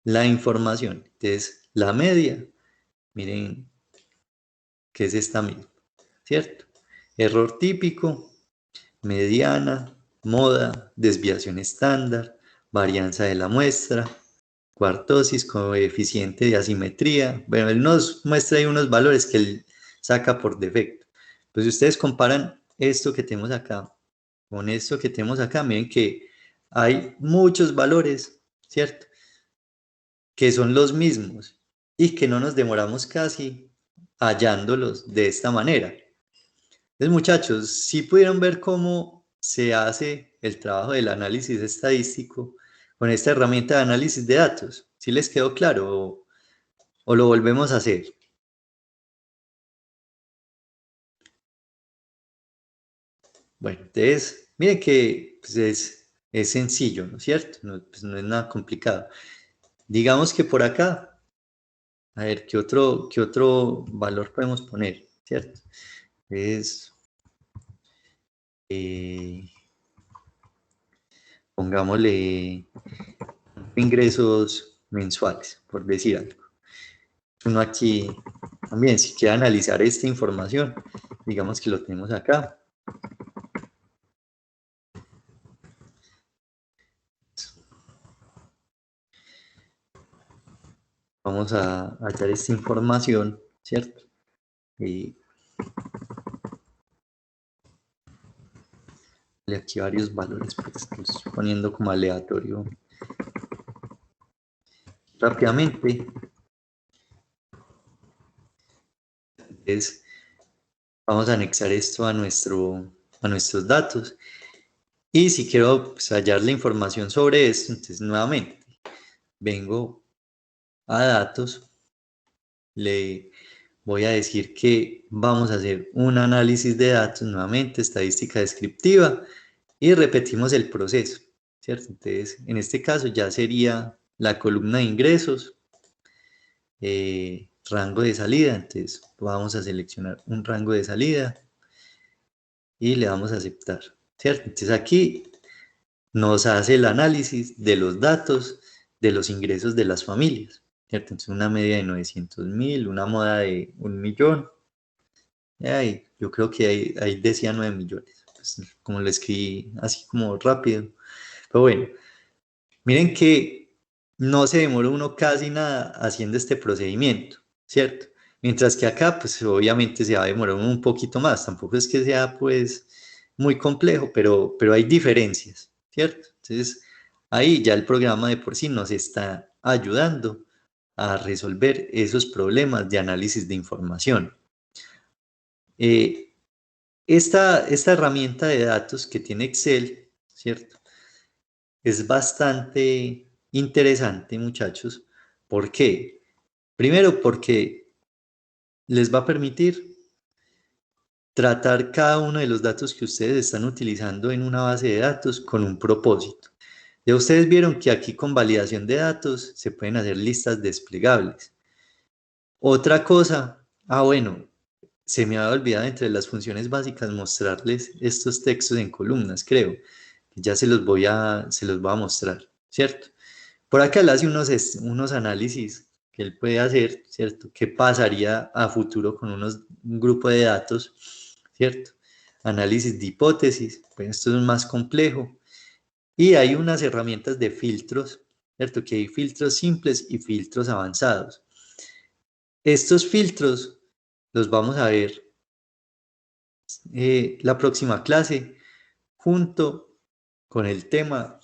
la información. Entonces, la media, miren que es esta misma, ¿cierto? Error típico, mediana, moda, desviación estándar, varianza de la muestra, cuartosis, coeficiente de asimetría. Bueno, él nos muestra ahí unos valores que él saca por defecto. Pues si ustedes comparan esto que tenemos acá con esto que tenemos acá, miren que hay muchos valores, ¿cierto? Que son los mismos y que no nos demoramos casi hallándolos de esta manera. Entonces, muchachos, si pudieron ver cómo se hace el trabajo del análisis estadístico con esta herramienta de análisis de datos. ¿Sí les quedó claro o lo volvemos a hacer? Bueno, entonces, miren que pues, es sencillo, ¿no es cierto? No, pues, no es nada complicado. Digamos que por acá, a ver, qué otro valor podemos poner? ¿Cierto? Es, eh, pongámosle ingresos mensuales, por decir algo. Uno aquí también, si quiere analizar esta información, digamos que lo tenemos acá. Vamos a hallar esta información, ¿cierto? Y aquí varios valores, pues los estoy poniendo como aleatorio rápidamente. Entonces, vamos a anexar esto a nuestros datos. Y si quiero pues, hallar la información sobre esto, entonces nuevamente vengo a datos, le voy a decir que vamos a hacer un análisis de datos, nuevamente estadística descriptiva, y repetimos el proceso, ¿cierto? Entonces, en este caso ya sería la columna de ingresos, rango de salida, entonces vamos a seleccionar un rango de salida y le damos a aceptar, ¿cierto? Entonces aquí nos hace el análisis de los datos de los ingresos de las familias, ¿cierto? Entonces una media de 900.000, una moda de 1.000.000. Yo creo que ahí decía 9 millones, pues, como lo escribí así como rápido. Pero bueno, miren que no se demora uno casi nada haciendo este procedimiento, ¿cierto? Mientras que acá, pues obviamente se va a demorar un poquito más. Tampoco es que sea pues muy complejo, pero hay diferencias, ¿cierto? Entonces, ahí ya el programa de por sí nos está ayudando a resolver esos problemas de análisis de información. Eh, esta herramienta de datos que tiene Excel, ¿cierto? Es bastante interesante, muchachos. ¿Por qué? Primero, porque les va a permitir tratar cada uno de los datos que ustedes están utilizando en una base de datos con un propósito. Ya ustedes vieron que aquí con validación de datos se pueden hacer listas desplegables. Otra cosa, bueno, se me había olvidado entre las funciones básicas mostrarles estos textos en columnas, creo. Ya se los voy a mostrar, ¿cierto? Por acá él hace unos análisis que él puede hacer, ¿cierto? ¿Qué pasaría a futuro con un grupo de datos, ¿cierto? Análisis de hipótesis, pues esto es más complejo. Y hay unas herramientas de filtros, ¿cierto? Que hay filtros simples y filtros avanzados. Estos filtros los vamos a ver la próxima clase junto con el tema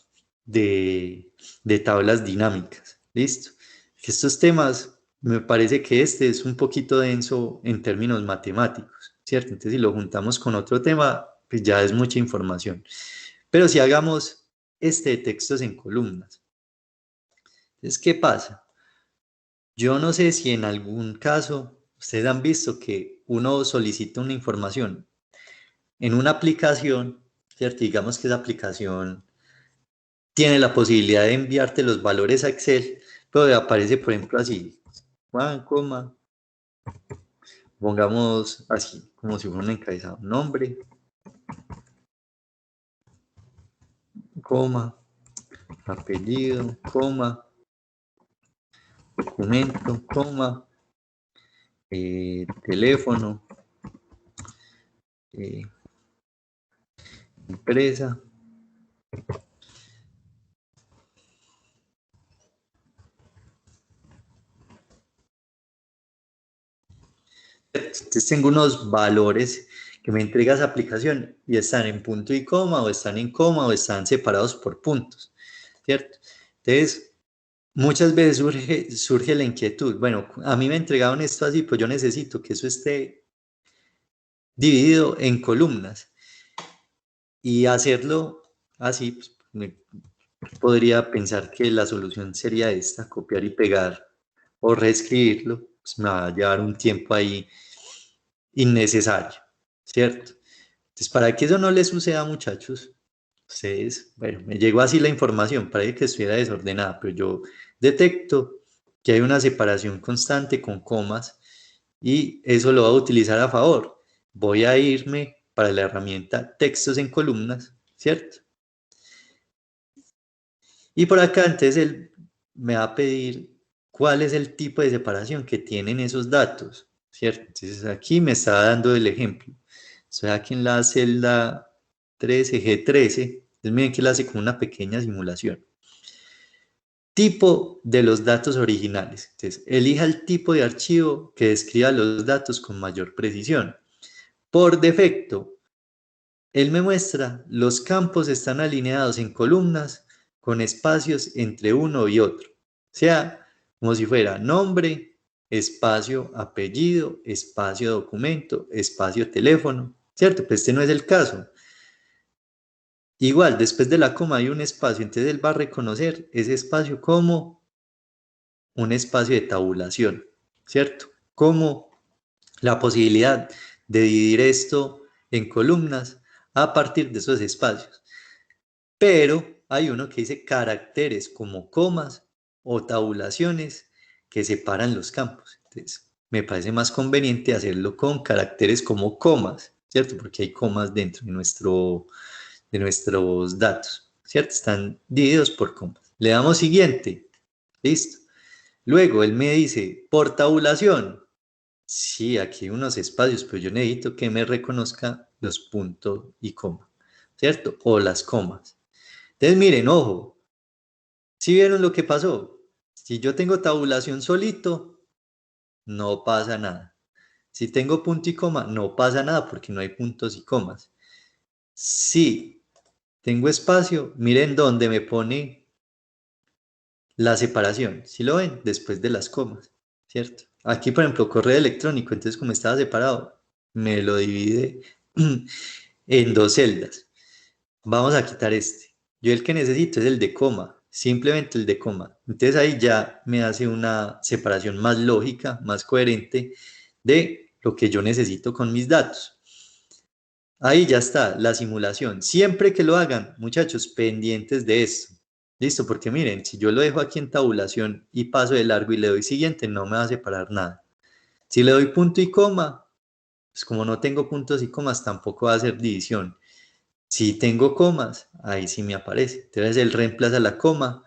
de tablas dinámicas. ¿Listo? Estos temas, me parece que este es un poquito denso en términos matemáticos, ¿cierto? Entonces, si lo juntamos con otro tema, pues ya es mucha información. Pero si hagamos este de textos en columnas, entonces, ¿qué pasa? Yo no sé si en algún caso ustedes han visto que uno solicita una información en una aplicación, ¿cierto? Digamos que esa aplicación tiene la posibilidad de enviarte los valores a Excel, pero aparece, por ejemplo, así, Juan, coma, pongamos así, como si fuera un encabezado, nombre, coma, apellido, coma, documento, coma, teléfono, eh, empresa. Entonces tengo unos valores que me entrega esa aplicación y están en punto y coma, o están en coma, o están separados por puntos, ¿cierto? Entonces, muchas veces surge la inquietud. Bueno, a mí me entregaron esto así, pues yo necesito que eso esté dividido en columnas y hacerlo así, pues, podría pensar que la solución sería esta, copiar y pegar o reescribirlo, pues me va a llevar un tiempo ahí innecesario, ¿cierto? Entonces, para que eso no les suceda, muchachos, ustedes, bueno, me llegó así la información, para que estuviera desordenada, pero yo detecto que hay una separación constante con comas y eso lo voy a utilizar a favor. Voy a irme para la herramienta textos en columnas, ¿cierto? Y por acá, entonces, él me va a pedir cuál es el tipo de separación que tienen esos datos, ¿cierto? Entonces, aquí me está dando el ejemplo. Estoy aquí en la celda 13, G13. Entonces, miren que él hace como una pequeña simulación. Tipo de los datos originales. Entonces, elija el tipo de archivo que describa los datos con mayor precisión. Por defecto, él me muestra los campos están alineados en columnas con espacios entre uno y otro. O sea, como si fuera nombre, espacio, apellido, espacio, documento, espacio, teléfono. ¿Cierto? Pues este no es el caso. Igual, después de la coma hay un espacio, entonces él va a reconocer ese espacio como un espacio de tabulación, ¿cierto? Como la posibilidad de dividir esto en columnas a partir de esos espacios. Pero hay uno que dice caracteres como comas o tabulaciones que separan los campos. Entonces, me parece más conveniente hacerlo con caracteres como comas, ¿cierto? Porque hay comas dentro de nuestros datos, ¿cierto? Están divididos por comas. Le damos siguiente. Listo. Luego él me dice, por tabulación. Sí, aquí hay unos espacios, pero yo necesito que me reconozca los puntos y coma, ¿cierto? O las comas. Entonces, miren, ojo, si vieron lo que pasó, si yo tengo tabulación solito, no pasa nada. Si tengo punto y coma, no pasa nada porque no hay puntos y comas. Si tengo espacio, miren dónde me pone la separación. Si lo ven, después de las comas, ¿cierto? Aquí, por ejemplo, correo electrónico, entonces como estaba separado, me lo divide en dos celdas. Vamos a quitar este. Yo el que necesito es el de coma, simplemente el de coma. Entonces ahí ya me hace una separación más lógica, más coherente de lo que yo necesito con mis datos. Ahí ya está la simulación. Siempre que lo hagan, muchachos, pendientes de esto. Listo, porque miren, si yo lo dejo aquí en tabulación y paso de largo y le doy siguiente, no me va a separar nada. Si le doy punto y coma, pues como no tengo puntos y comas, tampoco va a hacer división. Si tengo comas, ahí sí me aparece. Entonces él reemplaza la coma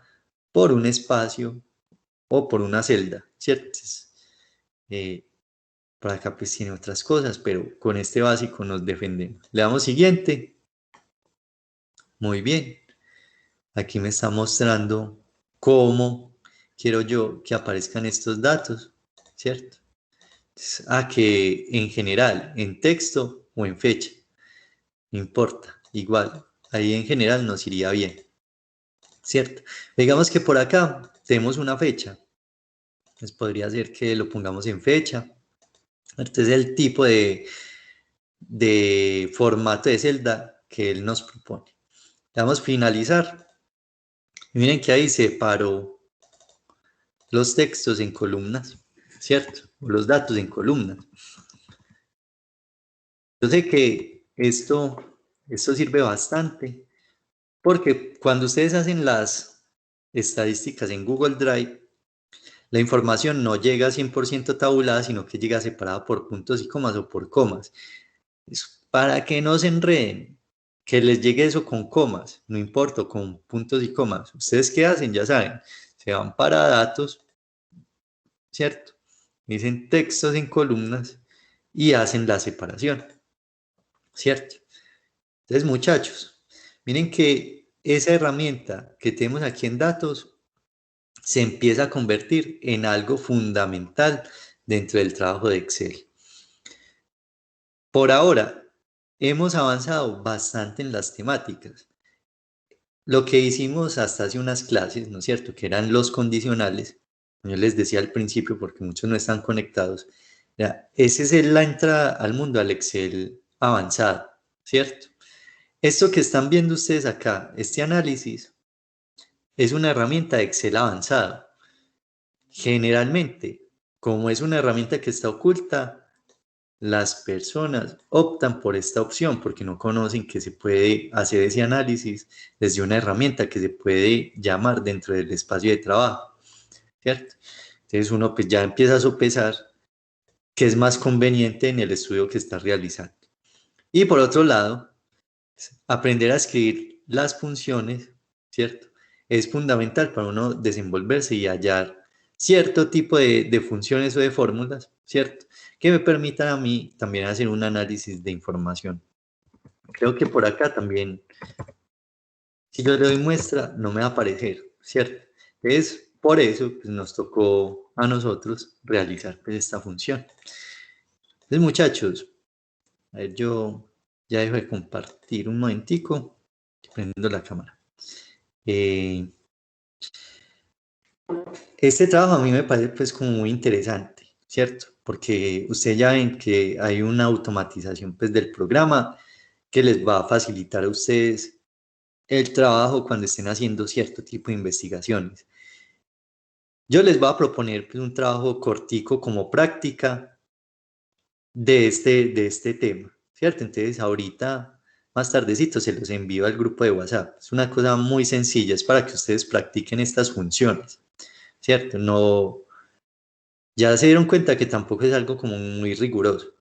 por un espacio o por una celda, ¿cierto? Entonces, por acá pues tiene otras cosas, pero con este básico nos defendemos. Le damos siguiente. Muy bien. Aquí me está mostrando cómo quiero yo que aparezcan estos datos, ¿cierto? Entonces, que en general, en texto o en fecha, no importa, igual, ahí en general nos iría bien. ¿Cierto? Digamos que por acá tenemos una fecha. Entonces podría ser que lo pongamos en fecha. Este es el tipo de formato de celda que él nos propone. Le damos finalizar. Y miren que ahí separó los textos en columnas, ¿cierto? O los datos en columnas. Yo sé que esto sirve bastante porque cuando ustedes hacen las estadísticas en Google Drive, la información no llega 100% tabulada, sino que llega separada por puntos y comas o por comas. Es para que no se enreden, que les llegue eso con comas, no importa, con puntos y comas. ¿Ustedes qué hacen? Ya saben, se van para datos, ¿cierto? Dicen textos en columnas y hacen la separación, ¿cierto? Entonces, muchachos, miren que esa herramienta que tenemos aquí en datos se empieza a convertir en algo fundamental dentro del trabajo de Excel. Por ahora, hemos avanzado bastante en las temáticas. Lo que hicimos hasta hace unas clases, ¿no es cierto?, que eran los condicionales, yo les decía al principio porque muchos no están conectados, ya, esa es la entrada al mundo, al Excel avanzado, ¿cierto? Esto que están viendo ustedes acá, este análisis, es una herramienta de Excel avanzado. Generalmente, como es una herramienta que está oculta, las personas optan por esta opción porque no conocen que se puede hacer ese análisis desde una herramienta que se puede llamar dentro del espacio de trabajo, ¿cierto? Entonces uno pues ya empieza a sopesar qué es más conveniente en el estudio que está realizando. Y por otro lado, aprender a escribir las funciones, ¿cierto? Es fundamental para uno desenvolverse y hallar cierto tipo de funciones o de fórmulas, ¿cierto? Que me permitan a mí también hacer un análisis de información. Creo que por acá también, si yo le doy muestra, no me va a aparecer, ¿cierto? Es por eso que nos tocó a nosotros realizar pues, esta función. Entonces, muchachos, a ver, yo ya dejo de compartir un momentico, prendiendo la cámara. Este trabajo a mí me parece pues como muy interesante, ¿cierto? Porque ustedes ya ven que hay una automatización pues del programa que les va a facilitar a ustedes el trabajo cuando estén haciendo cierto tipo de investigaciones. Yo les voy a proponer pues, un trabajo cortico como práctica de este tema, ¿cierto? Entonces ahorita, más tardecito, se los envío al grupo de WhatsApp. Es una cosa muy sencilla, es para que ustedes practiquen estas funciones, ¿cierto? No, ya se dieron cuenta que tampoco es algo como muy riguroso.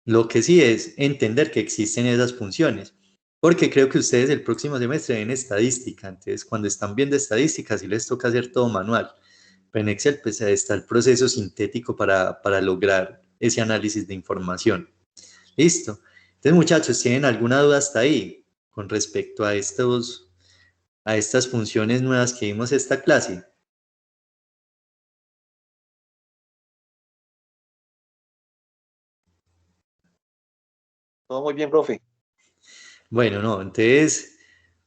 Lo que sí es entender que existen esas funciones, porque creo que ustedes el próximo semestre ven estadística, entonces cuando están viendo estadística sí les toca hacer todo manual, pero en Excel pues está el proceso sintético para lograr ese análisis de información. Listo. Entonces muchachos, ¿tienen alguna duda hasta ahí con respecto a estas funciones nuevas que vimos esta clase? Todo muy bien, profe. Bueno, no, entonces,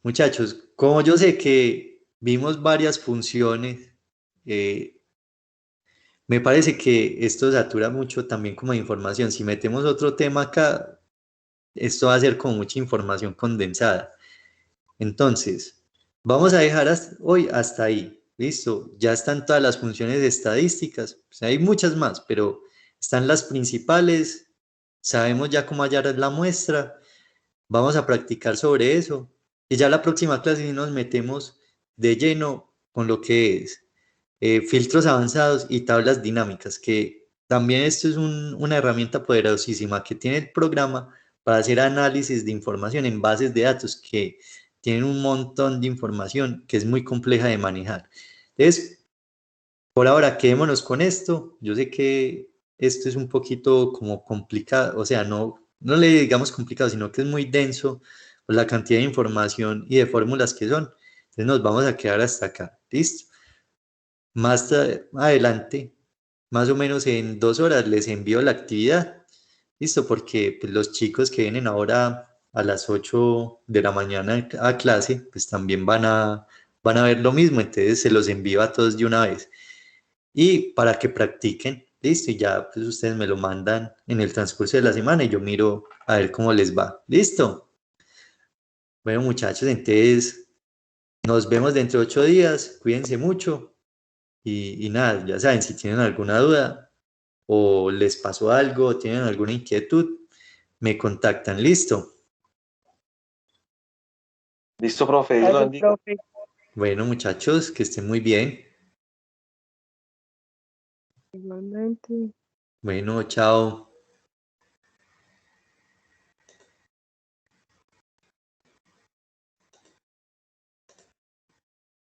muchachos, como yo sé que vimos varias funciones, eh, me parece que esto satura mucho también como de información. Si metemos otro tema acá, esto va a ser como mucha información condensada. Entonces, vamos a dejar hoy hasta ahí. Listo, ya están todas las funciones estadísticas. Pues hay muchas más, pero están las principales. Sabemos ya cómo hallar la muestra. Vamos a practicar sobre eso. Y ya la próxima clase sí nos metemos de lleno con lo que es filtros avanzados y tablas dinámicas, que también esto es una herramienta poderosísima que tiene el programa para hacer análisis de información en bases de datos que tienen un montón de información que es muy compleja de manejar. Entonces, por ahora quedémonos con esto. Yo sé que esto es un poquito como complicado, o sea, no le digamos complicado, sino que es muy denso por la cantidad de información y de fórmulas que son. Entonces nos vamos a quedar hasta acá. ¿Listo? Más adelante, más o menos en 2 horas, les envío la actividad. ¿Listo? Porque pues, los chicos que vienen ahora a las 8 de la mañana a clase, pues también van a ver lo mismo. Entonces se los envío a todos de una vez y para que practiquen. Listo, y ya pues ustedes me lo mandan en el transcurso de la semana y yo miro a ver cómo les va. Listo. Bueno, muchachos, entonces nos vemos dentro de 8 días. Cuídense mucho y nada, ya saben, si tienen alguna duda o les pasó algo, tienen alguna inquietud, me contactan. Listo. Listo, profe, Dios lo Gracias, bendiga. profe. Bueno, muchachos, que estén muy bien. Igualmente. Bueno, chao.